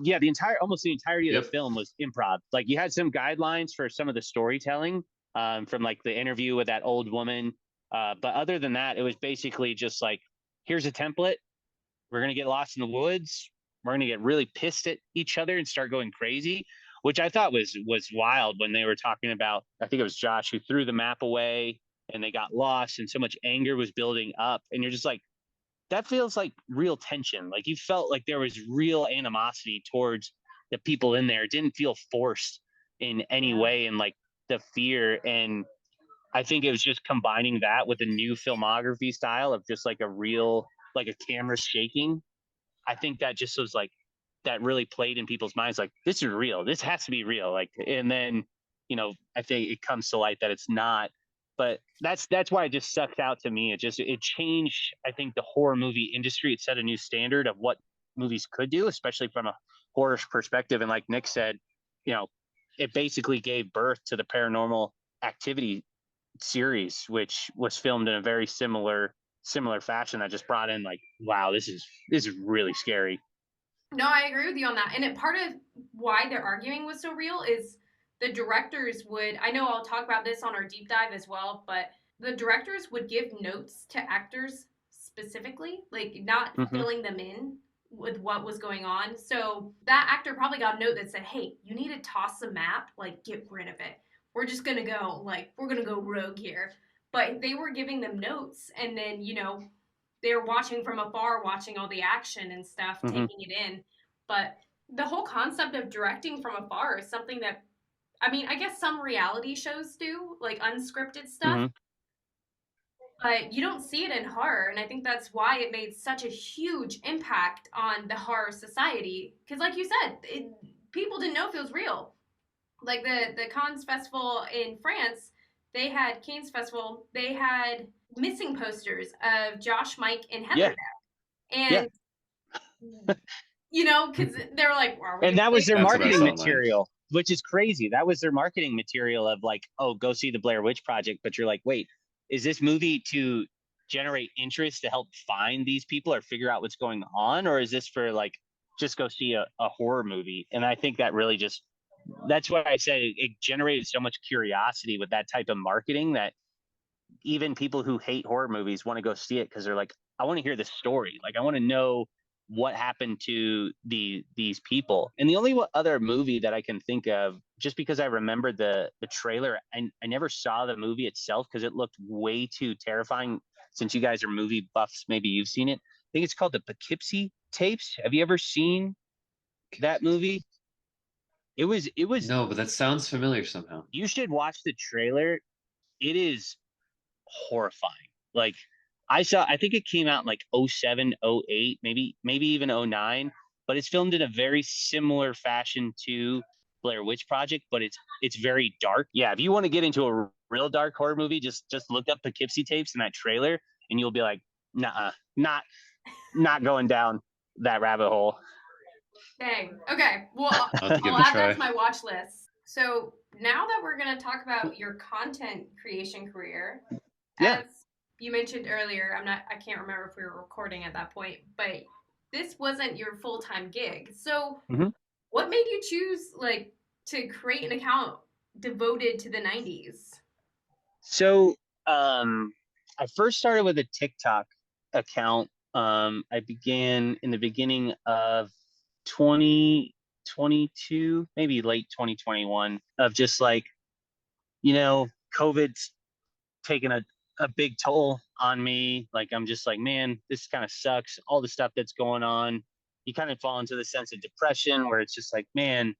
Yeah, almost the entirety of the film was improv. Like you had some guidelines for some of the storytelling from like the interview with that old woman. But other than that, it was basically just like, here's a template. We're going to get lost in the woods. We're going to get really pissed at each other and start going crazy, which I thought was wild when they were talking about, I think it was Josh who threw the map away and they got lost and so much anger was building up. And you're just like, that feels like real tension. Like you felt like there was real animosity towards the people in there. It didn't feel forced in any way, and like the fear. And I think it was just combining that with a new filmography style of just like a real, like a camera shaking. I think that just was like, that really played in people's minds. Like, this is real. This has to be real. Like, and then, I think it comes to light that it's not. But that's why it just stuck out to me. It changed, I think, the horror movie industry. It set a new standard of what movies could do, especially from a horror perspective. And like Nick said, it basically gave birth to the Paranormal Activity series, which was filmed in a very similar fashion. I just brought in like, wow, this is really scary. No, I agree with you on that. And part of why their arguing was so real is the directors would, I know I'll talk about this on our deep dive as well, but the directors would give notes to actors specifically, like not filling them in with what was going on. So that actor probably got a note that said, hey, you need to toss the map, like get rid of it. We're just going to go, like, we're going to go rogue here. But they were giving them notes, and then, they were watching from afar, watching all the action and stuff, taking it in. But the whole concept of directing from afar is something that, I mean, I guess some reality shows do, like unscripted stuff. but you don't see it in horror, and I think that's why it made such a huge impact on the horror society. Because, like you said, people didn't know if it was real. Like the Cannes Festival in France, they had Cannes Festival, they had missing posters of Josh, Mike, and Heather Yeah, there, yeah. and because they were like, well, "Are we And gonna that play was their this That's what I marketing saw video?" online. material, which is crazy. That was their marketing material of like, oh, go see the Blair Witch Project. But you're like, wait, is this movie to generate interest to help find these people or figure out what's going on? Or is this for like, just go see a horror movie? And I think that really just, that's what I say. It generated so much curiosity with that type of marketing that even people who hate horror movies want to go see it because they're like, I want to hear the story. Like, I want to know what happened to these people. And the only other movie that I can think of, just because I remember the trailer, I never saw the movie itself because it looked way too terrifying. Since you guys are movie buffs, maybe you've seen it. I think it's called the Poughkeepsie Tapes. Have you ever seen that movie? It was. No, but that sounds familiar somehow. You should watch the trailer. It is horrifying. Like, I think it came out in like '07, '08, maybe even '09, but it's filmed in a very similar fashion to Blair Witch Project, but it's very dark. Yeah, if you want to get into a real dark horror movie, just look up Poughkeepsie Tapes in that trailer and you'll be like, nah, not going down that rabbit hole. Dang. Okay. Well, I'll have to give I'll it a add that try. to my watch list. So now that we're going to talk about your content creation career, Yeah. as you mentioned earlier, I can't remember if we were recording at that point, but this wasn't your full-time gig. So Mm-hmm. what made you choose like to create an account devoted to the 90s? So I first started with a TikTok account. I began in the beginning of 2022, maybe late 2021, of just like, COVID's taken a big toll on me. Like, I'm just like, man, this kind of sucks. All the stuff that's going on. You kind of fall into the sense of depression where it's just like, man,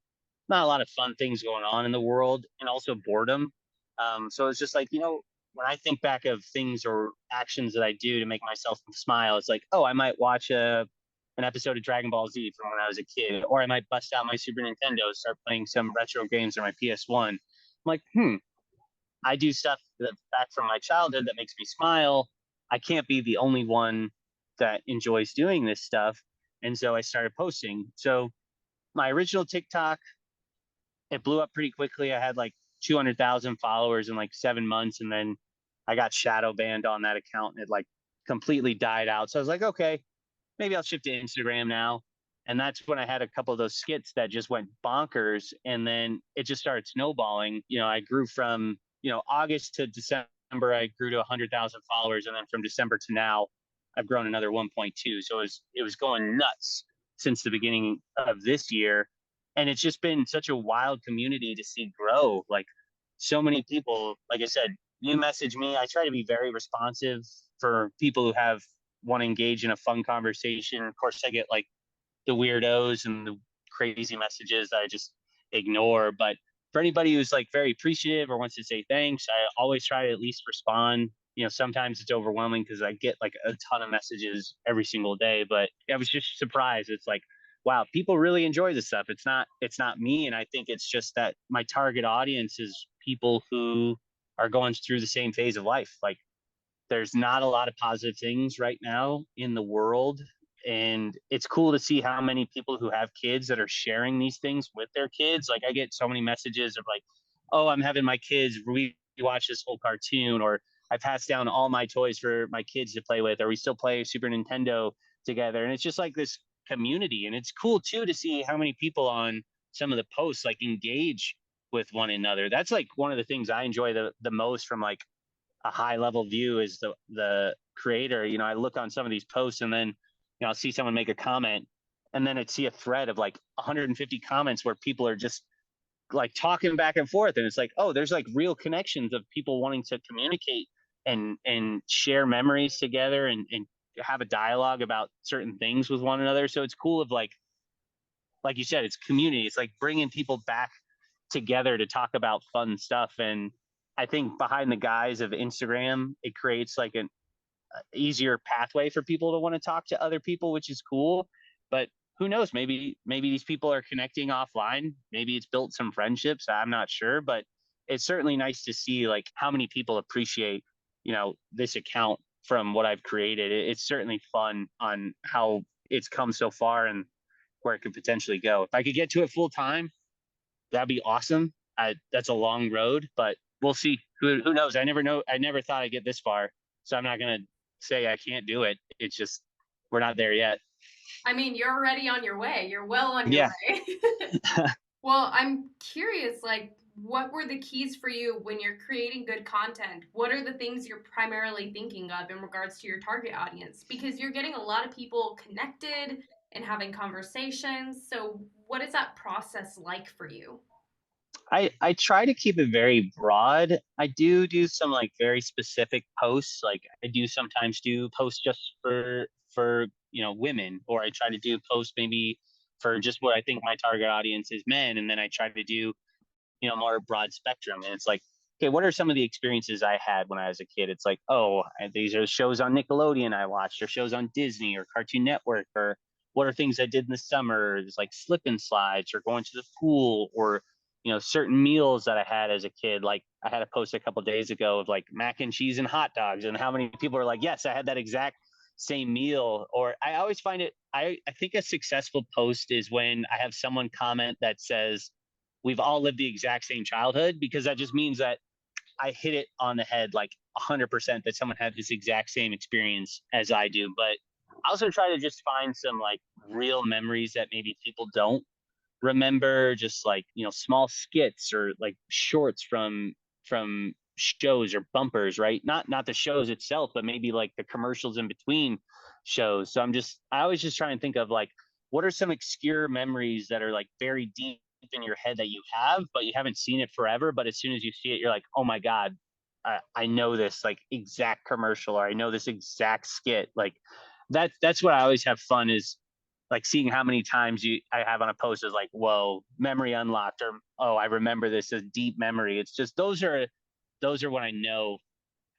not a lot of fun things going on in the world, and also boredom. So it's just like, when I think back of things or actions that I do to make myself smile, it's like, oh, I might watch an episode of Dragon Ball Z from when I was a kid, or I might bust out my Super Nintendo, start playing some retro games or my PS1. I'm like, I do stuff that's back from my childhood that makes me smile. I can't be the only one that enjoys doing this stuff. And so I started posting. So my original TikTok, it blew up pretty quickly. I had like 200,000 followers in like 7 months. And then I got shadow banned on that account and it like completely died out. So I was like, okay, maybe I'll shift to Instagram now. And that's when I had a couple of those skits that just went bonkers. And then it just started snowballing. I grew from, August to December, I grew to 100,000 followers. And then from December to now, I've grown another 1.2. So it was going nuts since the beginning of this year. And it's just been such a wild community to see grow. Like, so many people, like I said, you message me. I try to be very responsive for people who want to engage in a fun conversation. Of course, I get like the weirdos and the crazy messages that I just ignore. But for anybody who's like very appreciative or wants to say thanks, I always try to at least respond. Sometimes it's overwhelming because I get like a ton of messages every single day. But I was just surprised. It's like, wow, people really enjoy this stuff. It's not me. And I think it's just that my target audience is people who are going through the same phase of life. Like, there's not a lot of positive things right now in the world. And it's cool to see how many people who have kids that are sharing these things with their kids. Like, I get so many messages of like, oh, I'm having my kids rewatch this whole cartoon, or I passed down all my toys for my kids to play with, or we still play Super Nintendo together. And it's just like this community. And it's cool too to see how many people on some of the posts like engage with one another. That's like one of the things I enjoy the most from like a high level view as the creator. I look on some of these posts and then I'll see someone make a comment and then I'd see a thread of like 150 comments where people are just like talking back and forth, and it's like, oh, there's like real connections of people wanting to communicate and share memories together and have a dialogue about certain things with one another. So it's cool of like you said, it's community. It's like bringing people back together to talk about fun stuff. And I think behind the guise of Instagram, it creates like an easier pathway for people to want to talk to other people, which is cool. But who knows? Maybe these people are connecting offline. Maybe it's built some friendships. I'm not sure, but it's certainly nice to see like how many people appreciate, this account from what I've created. It's certainly fun on how it's come so far and where it could potentially go. If I could get to it full time, that'd be awesome. That's a long road, but we'll see. Who knows? I never know. I never thought I'd get this far, so I'm not gonna say I can't do it. It's just we're not there yet. I mean, you're already on your way. You're well on your Yeah. way. Well, I'm curious, like, what were the keys for you when you're creating good content? What are the things you're primarily thinking of in regards to your target audience? Because you're getting a lot of people connected and having conversations. So, what is that process like for you? I try to keep it very broad. I do some like very specific posts. Like I do sometimes do posts just for women, or I try to do posts maybe for just what I think my target audience is men, and then I try to do more broad spectrum. And it's like, okay, what are some of the experiences I had when I was a kid? It's like, oh, these are shows on Nickelodeon I watched, or shows on Disney or Cartoon Network, or what are things I did in the summer? It's like slip and slides, or going to the pool, or certain meals that I had as a kid. Like I had a post a couple of days ago of like mac and cheese and hot dogs, and how many people are like, yes, I had that exact same meal. Or I always find it, I think a successful post is when I have someone comment that says, we've all lived the exact same childhood, because that just means that I hit it on the head like 100% that someone had this exact same experience as I do. But I also try to just find some like real memories that maybe people don't remember, just like small skits or like shorts from shows or bumpers, right? Not the shows itself, but maybe like the commercials in between shows. So I always just try and think of like, what are some obscure memories that are like very deep in your head that you have, but you haven't seen it forever, but as soon as you see it, you're like, oh my god, I know this like exact commercial, or I know this exact skit. Like that's what I always have fun, is like seeing how many times I have on a post is like, whoa, memory unlocked, or oh, I remember this as deep memory. It's just those are when I know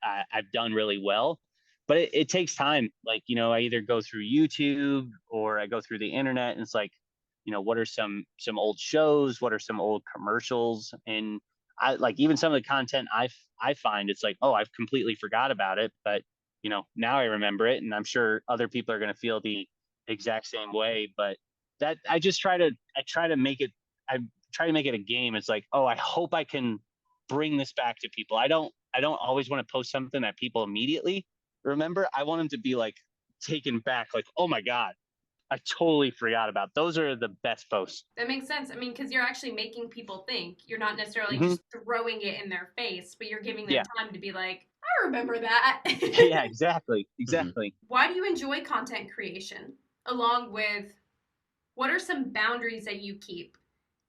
I've done really well. But it takes time. Like, I either go through YouTube or I go through the internet, and it's like, what are some old shows? What are some old commercials? And I like even some of the content I find, it's like, oh, I've completely forgot about it, but now I remember it, and I'm sure other people are going to feel the exact same way. But that I try to make it I try to make it a game. It's like, oh, I hope I can bring this back to people. I don't always want to post something that people immediately remember. I want them to be like taken back, like, oh my god, I totally forgot about. Those are the best posts. That makes sense. I mean, because you're actually making people think. You're not necessarily Hmm. just throwing it in their face, but you're giving them Yeah. time to be like, I remember that. Yeah, exactly. Mm-hmm. Exactly. Why do you enjoy content creation? Along with, what are some boundaries that you keep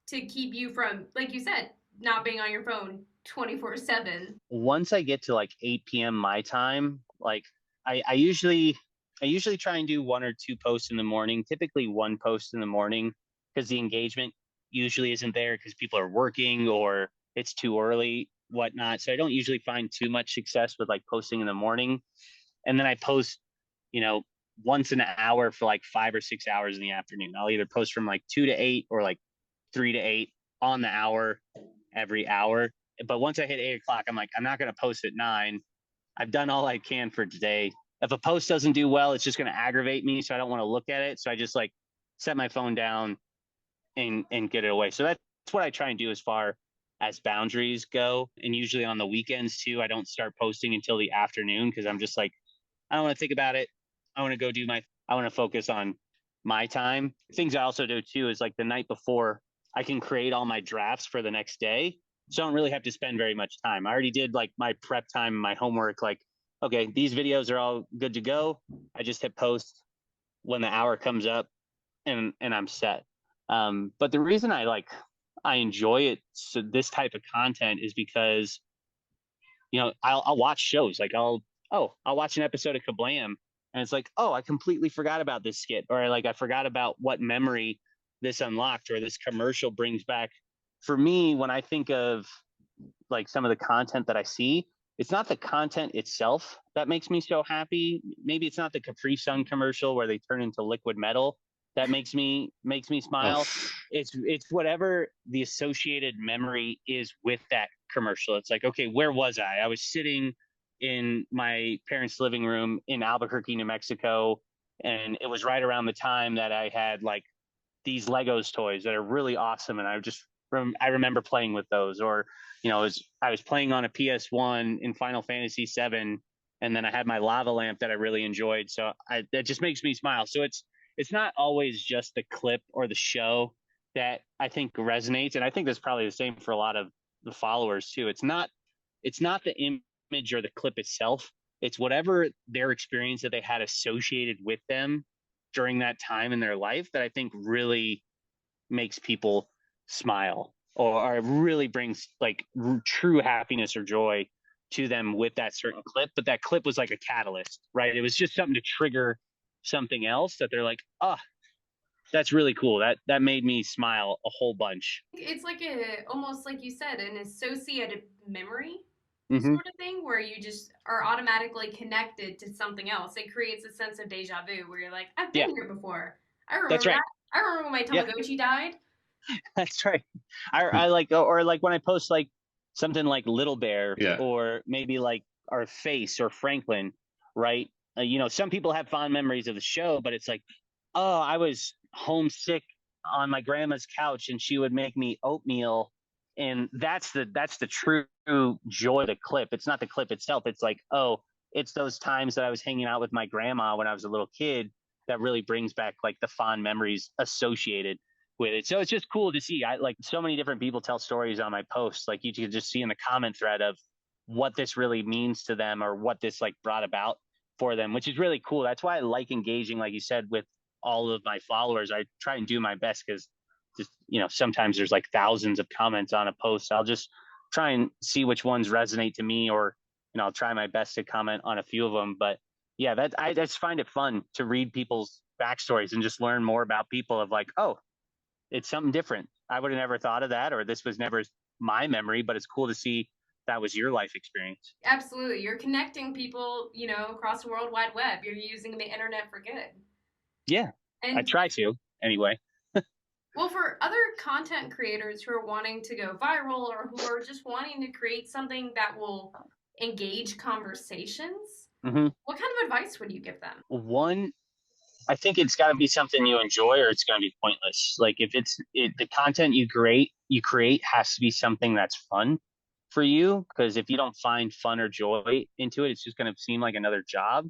to keep you from, like you said, not being on your phone 24/7? Once I get to like 8 p.m. my time, like I usually try and do one or two posts in the morning, typically one post in the morning, because the engagement usually isn't there because people are working or it's too early, whatnot. So I don't usually find too much success with like posting in the morning. And then I post, you know, once an hour for like 5 or 6 hours in the afternoon. I'll either post from like 2 to 8 or like 3 to 8 on the hour every hour. But once I hit 8 o'clock, I'm like, I'm not going to post at 9. I've done all I can for today. If a post doesn't do well, it's just going to aggravate me. So I don't want to look at it. So I just like set my phone down and get it away. So that's what I try and do as far as boundaries go. And usually on the weekends too, I don't start posting until the afternoon, because I'm just like, I don't want to think about it. I want to go do I want to focus on my time. Things I also do too is like the night before, I can create all my drafts for the next day. So I don't really have to spend very much time. I already did like my prep time, my homework. Like, okay, these videos are all good to go. I just hit post when the hour comes up, and I'm set. But the reason I enjoy it, so this type of content, is because I'll watch shows like I'll watch an episode of Kablam, and it's like, oh, I completely forgot about this skit, or like I forgot about what memory this unlocked or this commercial brings back. For me, when I think of like some of the content that I see, it's not the content itself that makes me so happy. Maybe it's not the Capri Sun commercial where they turn into liquid metal that makes me Oh, smile. It's whatever the associated memory is with that commercial. It's like, okay, where was I? I was sitting in my parents' living room in Albuquerque, New Mexico, and it was right around the time that I had like these Legos toys that are really awesome, and I remember playing with those. Or I was playing on a PS1 in Final Fantasy VII, and then I had my lava lamp that I really enjoyed. So that just makes me smile. So it's not always just the clip or the show that I think resonates, and I think that's probably the same for a lot of the followers too. It's not the image or the clip itself. It's whatever their experience that they had associated with them during that time in their life that I think really makes people smile, or really brings like true happiness or joy to them with that certain clip. But that clip was like a catalyst, right? It was just something to trigger something else that they're like, oh, that's really cool. That made me smile a whole bunch. It's like almost like you said, an associated memory Mm-hmm. sort of thing where you just are automatically connected to something else. It creates a sense of deja vu where you're like, I've Yeah, been here before. I that's remember right. that. I remember when my Yeah, Tamagotchi died. that's right. I like, or like when I post like something like Little Bear, yeah. or maybe like our Face or Franklin, right? Some people have fond memories of the show, but it's like, oh, I was homesick on my grandma's couch and she would make me oatmeal. And that's the true joy of the clip. It's not the clip itself. It's like, oh, it's those times that I was hanging out with my grandma when I was a little kid that really brings back like the fond memories associated with it. So it's just cool to see. I like so many different people tell stories on my posts. Like you can just see in the comment thread of what this really means to them, or what this like brought about for them, which is really cool. That's why I like engaging, like you said, with all of my followers. I try and do my best because just, sometimes there's like thousands of comments on a post. I'll just try and see which ones resonate to me, or, I'll try my best to comment on a few of them. But yeah, I just find it fun to read people's backstories and just learn more about people of like, oh, it's something different. I would have never thought of that, or this was never my memory, but it's cool to see that was your life experience. Absolutely. You're connecting people, across the World Wide Web. You're using the internet for good. Yeah, I And try to anyway. well, for other content creators who are wanting to go viral or who are just wanting to create something that will engage conversations, Mm-hmm. what kind of advice would you give them? One, I think it's got to be something you enjoy, or it's going to be pointless. Like if the content you create has to be something that's fun for you, because if you don't find fun or joy into it, it's just going to seem like another job.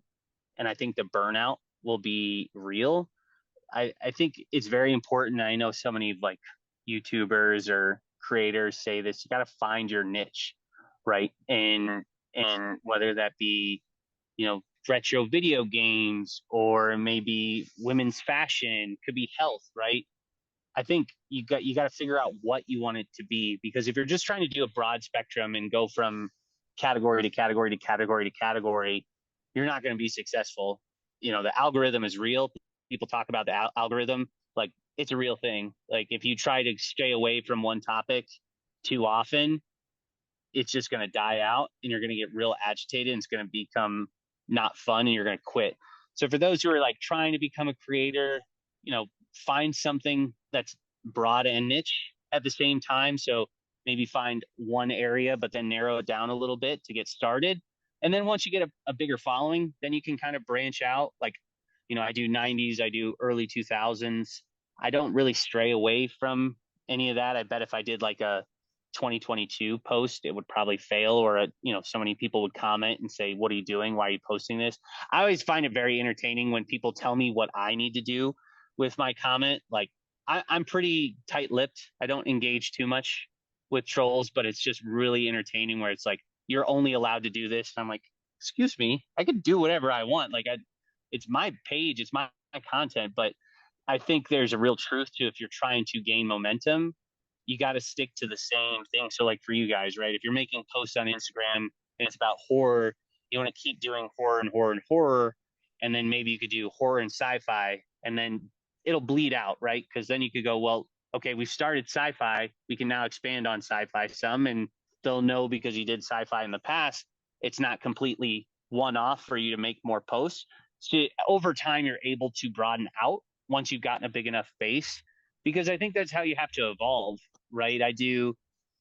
And I think the burnout will be real. I think it's very important. I know so many like YouTubers or creators say this, you got to find your niche, right? And whether that be, retro video games, or maybe women's fashion, could be health, right? I think you got to figure out what you want it to be, because if you're just trying to do a broad spectrum and go from category to category to category to category, you're not going to be successful. The algorithm is real. People talk about the algorithm like it's a real thing. Like if you try to stay away from one topic too often, it's just going to die out, and you're going to get real agitated, and it's going to become not fun, and you're going to quit. So for those who are like trying to become a creator, find something that's broad and niche at the same time. So maybe find one area, but then narrow it down a little bit to get started. And then once you get a bigger following, then you can kind of branch out. Like, I do 90's, I do early 2000s. I don't really stray away from any of that. I bet if I did like a 2022 post, it would probably fail, or so many people would comment and say, what are you doing, why are you posting this? I always find it very entertaining when people tell me what I need to do with my comment. Like I'm pretty tight-lipped. I don't engage too much with trolls, but it's just really entertaining where it's like, you're only allowed to do this, and I'm like, excuse me, I could do whatever I want. Like it's my page, it's my content. But I think there's a real truth to, if you're trying to gain momentum, you got to stick to the same thing. So like for you guys, right? If you're making posts on Instagram and it's about horror, you want to keep doing horror and horror and horror. And then maybe you could do horror and sci-fi, and then it'll bleed out, right? Because then you could go, well, okay, we've started sci-fi. We can now expand on sci-fi some, and they'll know because you did sci-fi in the past, it's not completely one-off for you to make more posts. So over time, you're able to broaden out once you've gotten a big enough base, because I think that's how you have to evolve, right? I do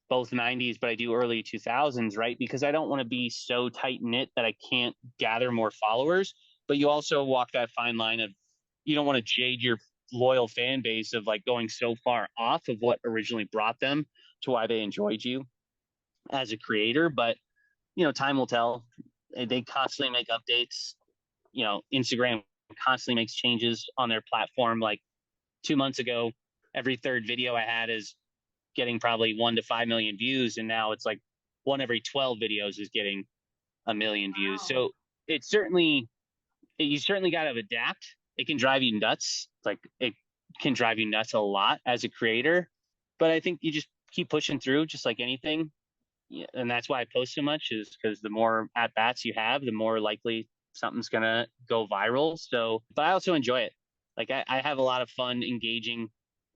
both 90s, but I do early 2000s, right? Because I don't want to be so tight knit that I can't gather more followers. But you also walk that fine line of, you don't want to jade your loyal fan base of like going so far off of what originally brought them to why they enjoyed you as a creator. But, time will tell. They constantly make updates. Instagram constantly makes changes on their platform. Like 2 months ago, every third video I had is getting probably 1 to 5 million views, and now it's like one every 12 videos is getting a million views. Wow. So you certainly got to adapt. It can drive you nuts. Like it can drive you nuts a lot as a creator, but I think you just keep pushing through, just like anything. Yeah, and that's why I post so much, is because the more at bats you have, the more likely something's gonna go viral. So, but I also enjoy it. Like I have a lot of fun engaging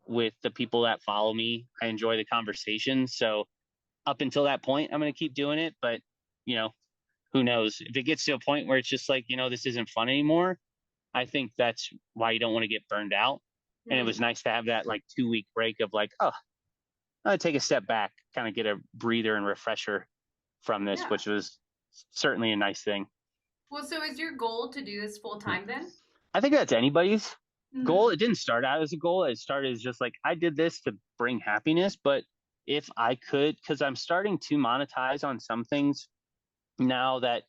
with the people that follow me. I enjoy the conversation. So up until that point, I'm gonna keep doing it. But you know, who knows? If it gets to a point where it's just like, this isn't fun anymore, I think that's why you don't want to get burned out. And it was nice to have that like 2 week break of like, oh, I'm gonna take a step back, kind of get a breather and refresher from this, Yeah. which was certainly a nice thing. Well, so is your goal to do this full time then? I think that's anybody's goal. Mhm. It didn't start out as a goal. It started as just like, I did this to bring happiness, but if I could, because I'm starting to monetize on some things now that,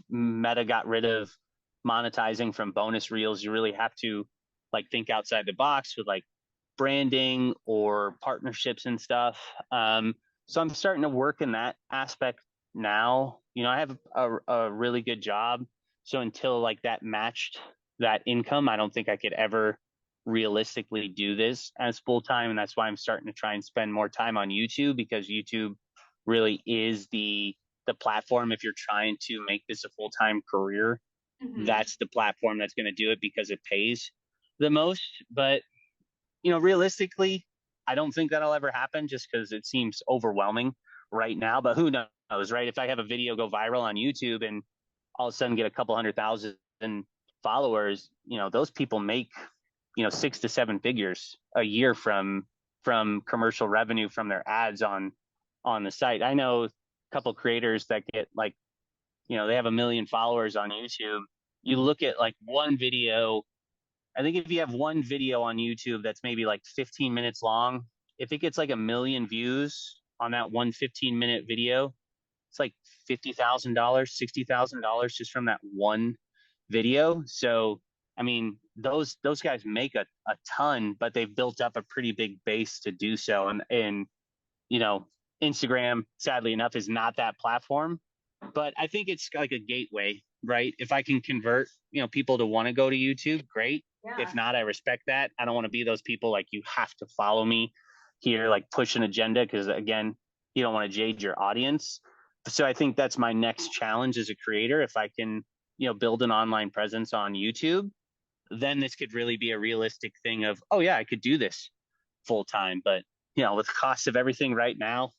Meta got rid of monetizing from bonus reels. You really have to like think outside the box with like branding or partnerships and stuff. So I'm starting to work in that aspect now. I have a really good job. So until like that matched that income, I don't think I could ever realistically do this as full time. And that's why I'm starting to try and spend more time on YouTube, because YouTube really is the platform. If you're trying to make this a full time career, Mhm. that's the platform that's going to do it, because it pays the most. But realistically, I don't think that'll ever happen, just because it seems overwhelming right now. But who knows, right? If I have a video go viral on YouTube and all of a sudden get a couple 100,000 followers, those people make 6 to 7 figures a year from commercial revenue from their ads on the site. I know a couple creators that get like, they have 1 million followers on YouTube. You look at like one video. I think if you have one video on YouTube that's maybe like 15 minutes long, if it gets like 1 million views on that one 15-minute video, it's like $50,000, $60,000 just from that one video. So, I mean, those guys make a ton, but they've built up a pretty big base to do so. And Instagram, sadly enough, is not that platform. But I think it's like a gateway, right? If I can convert, people to want to go to YouTube, great. If Yeah. not, I respect that. I don't want to be those people like, you have to follow me here, like push an agenda, because again, you don't want to jade your audience. So I think that's my next challenge as a creator. If I can, build an online presence on YouTube, then this could really be a realistic thing of, oh yeah, I could do this full time. But with the cost of everything right now,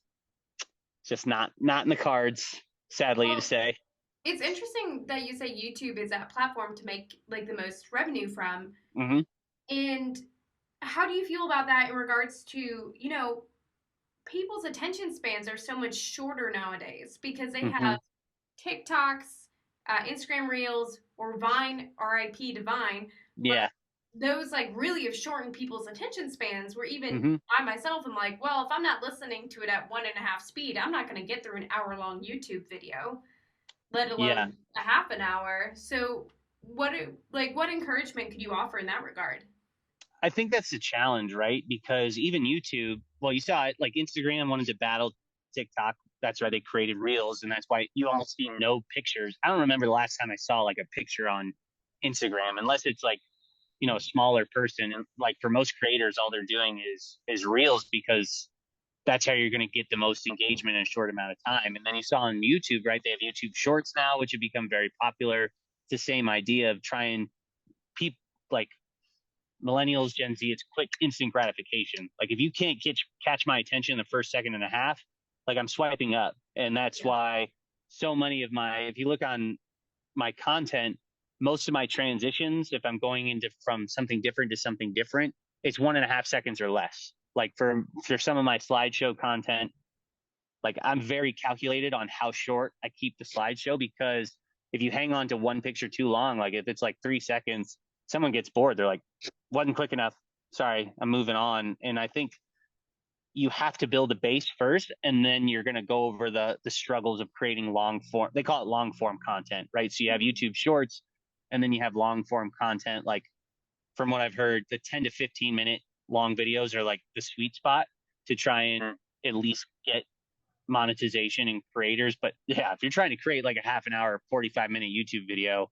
just not in the cards, sadly to Well, say. it's interesting that you say YouTube is that platform to make like the most revenue from. Mm-hmm. And how do you feel about that in regards to, people's attention spans are so much shorter nowadays because they Mm-hmm. have TikToks, Instagram Reels, or Vine, RIP to Vine. But Yeah. those like really have shortened people's attention spans. Where even Mm-hmm. I myself am like, well, if I'm not listening to it at 1.5 speed, I'm not going to get through an hour-long YouTube video, let Yeah. alone a half an hour. So, what encouragement could you offer in that regard? I think that's the challenge, right? Because even YouTube, well, you saw it, like Instagram wanted to battle TikTok. That's why they created Reels, and that's why you almost see no pictures. I don't remember the last time I saw like a picture on Instagram, unless it's like, a smaller person. And like for most creators, all they're doing is Reels, because that's how you're going to get the most engagement in a short amount of time. And then you saw on YouTube, right? They have YouTube Shorts now, which have become very popular. It's the same idea of trying people like millennials, Gen Z. It's quick, instant gratification. Like if you can't catch my attention in the first second and a half, like I'm swiping up. And that's why so many of if you look on my content, most of my transitions, if I'm going into from something different to something different, it's 1.5 seconds or less. Like for some of my slideshow content, like I'm very calculated on how short I keep the slideshow, because if you hang on to one picture too long, like if it's like 3 seconds, someone gets bored. They're like, wasn't quick enough. Sorry, I'm moving on. And I think you have to build a base first, and then you're going to go over the struggles of creating long form. They call it long form content, right? So you have YouTube shorts, and then you have long form content. Like from what I've heard, the 10 to 15 minute long videos are like the sweet spot to try and at least get monetization and creators. But yeah, if you're trying to create like a half an hour, 45-minute YouTube video,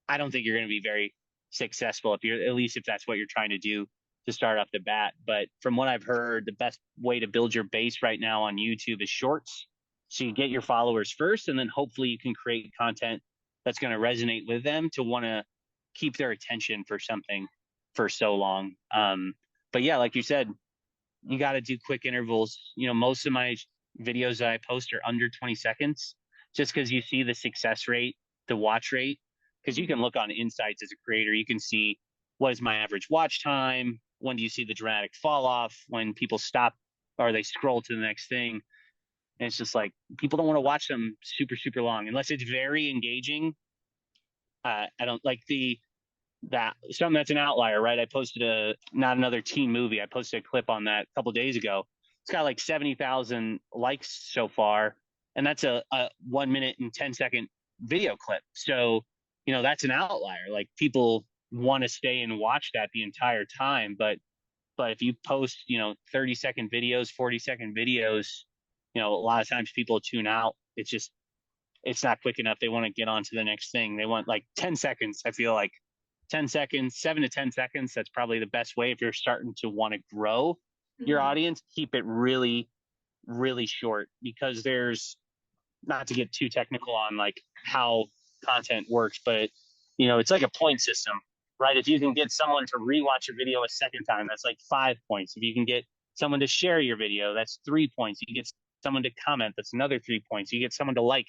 I don't think you're going to be very successful, if you're, at least if that's what you're trying to do to start off the bat. But from what I've heard, the best way to build your base right now on YouTube is shorts. So you get your followers first, and then hopefully you can create content that's going to resonate with them to want to keep their attention for something for so long. But yeah, like you said, you got to do quick intervals. You know, most of my videos that I post are under 20 seconds, just because you see the success rate, the watch rate, because you can look on insights as a creator. You can see, what is my average watch time? When do you see the dramatic fall off? When people stop or they scroll to the next thing? And it's just like, people don't want to watch them super, super long unless it's very engaging. I don't like something that's an outlier, right? I posted not another teen movie. I posted a clip on that a couple of days ago. It's got like 70,000 likes so far. And that's a 1 minute and 10-second video clip. So, you know, that's an outlier. Like people want to stay and watch that the entire time. But if you post, 30-second videos, 40-second videos, a lot of times people tune out. It's not quick enough. They want to get on to the next thing. They want like 10 seconds. I feel like 10 seconds, 7 to 10 seconds. That's probably the best way if you're starting to want to grow your audience. Keep it really, really short, because there's, not to get too technical on like how content works, but it's like a point system, right? If you can get someone to rewatch your video a second time, that's like 5 points. If you can get someone to share your video, that's 3 points. You get someone to comment, that's another 3 points. You get someone to like,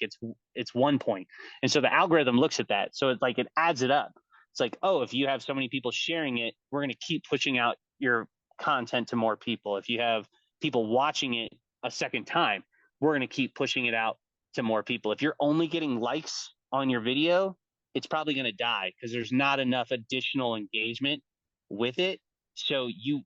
it's 1 point. And so the algorithm looks at that. So it's like, it adds it up. It's like, oh, if you have so many people sharing it, we're going to keep pushing out your content to more people. If you have people watching it a second time, we're going to keep pushing it out to more people. If you're only getting likes on your video, it's probably going to die, because there's not enough additional engagement with it. So you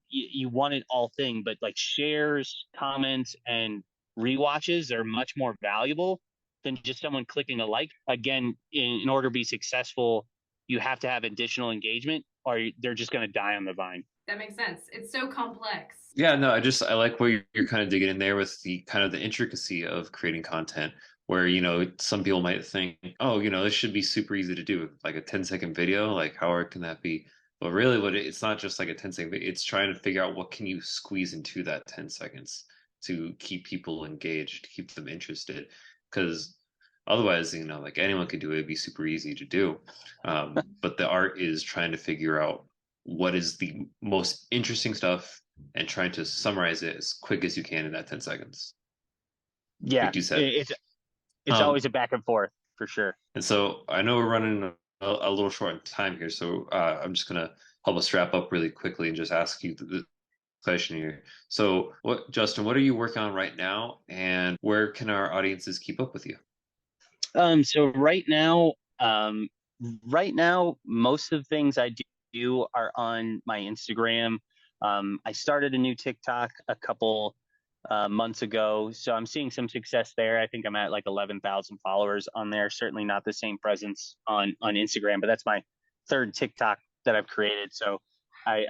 want it all thing, but like shares, comments, and rewatches are much more valuable than just someone clicking a like. Again, in order to be successful, you have to have additional engagement, or they're just going to die on the vine. That makes sense. It's so complex. Yeah, no, I like where you're kind of digging in there with the kind of the intricacy of creating content, where, some people might think, oh, this should be super easy to do, like a 10-second video, like how hard can that be? But really it's not just like a 10-second video, it's trying to figure out what can you squeeze into that 10 seconds to keep people engaged, to keep them interested. Because otherwise, like anyone could do it, it'd be super easy to do. But the art is trying to figure out what is the most interesting stuff and trying to summarize it as quick as you can in that 10 seconds. Yeah, like you said. It's always a back and forth, for sure. And so I know we're running a little short on time here, so I'm just going to help us wrap up really quickly and just ask you the question here. So Justin, what are you working on right now, and where can our audiences keep up with you? So right now, most of the things I do are on my Instagram. I started a new TikTok a couple months ago, so I'm seeing some success there. I think I'm at like 11,000 followers on there. Certainly not the same presence on Instagram, but that's my third TikTok that I've created. So I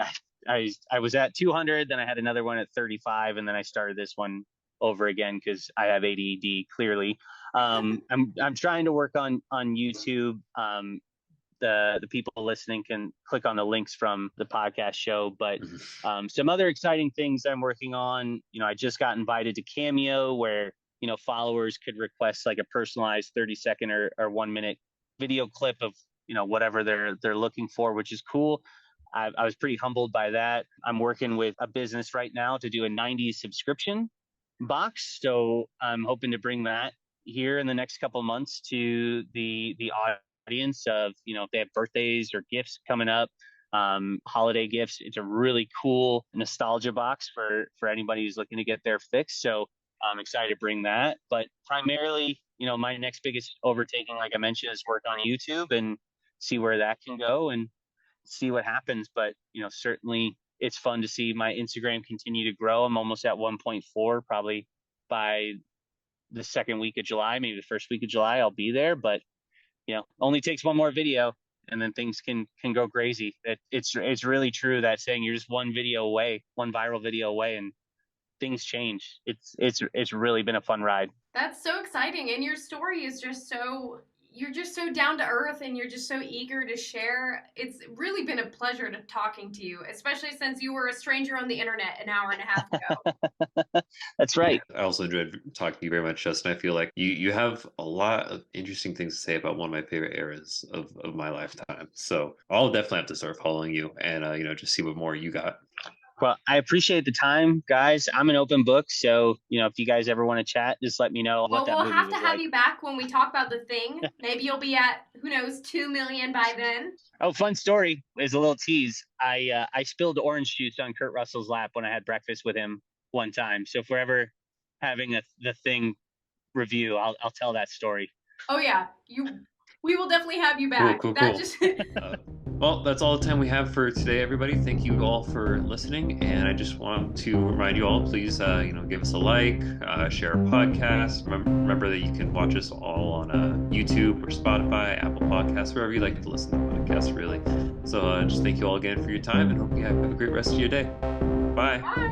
was at 200, then I had another one at 35, and then I started this one over again because I have ADD, clearly. I'm trying to work on YouTube. The people listening can click on the links from the podcast show, but some other exciting things I'm working on. I just got invited to Cameo, where followers could request like a personalized 30-second or 1 minute video clip of whatever they're looking for, which is cool. I was pretty humbled by that. I'm working with a business right now to do a 90's subscription. box. So I'm hoping to bring that here in the next couple of months to the audience of, if they have birthdays or gifts coming up, holiday gifts. It's a really cool nostalgia box for anybody who's looking to get their fix. So I'm excited to bring that. But primarily, my next biggest overtaking, like I mentioned, is work on YouTube and see where that can go and see what happens. But, certainly it's fun to see my Instagram continue to grow. I'm almost at 1.4, probably by the second week of July, maybe the first week of July, I'll be there. But, only takes one more video and then things can go crazy. It's really true, that saying, you're just one video away, one viral video away, and things change. It's really been a fun ride. That's so exciting. And your story is just you're just so down to earth and you're just so eager to share. It's really been a pleasure talking to you, especially since you were a stranger on the internet an hour and a half ago. That's right. I also enjoyed talking to you very much, Justin. I feel like you have a lot of interesting things to say about one of my favorite eras of my lifetime. So I'll definitely have to start following you and, just see what more you got. Well, I appreciate the time, guys. I'm an open book, so if you guys ever want to chat, just let me know what that movie was like. Well, we'll have to have you back when we talk about The Thing. Maybe you'll be at, who knows, 2 million by then. Oh, fun story. As a little tease, I spilled orange juice on Kurt Russell's lap when I had breakfast with him one time. So if we're ever having The Thing review, I'll tell that story. Oh yeah, we will definitely have you back. Cool. Well, that's all the time we have for today, everybody. Thank you all for listening. And I just want to remind you all, please, give us a like, share our podcast. Remember that you can watch us all on YouTube or Spotify, Apple Podcasts, wherever you like to listen to podcasts, really. So just thank you all again for your time and hope you have a great rest of your day. Bye. Bye.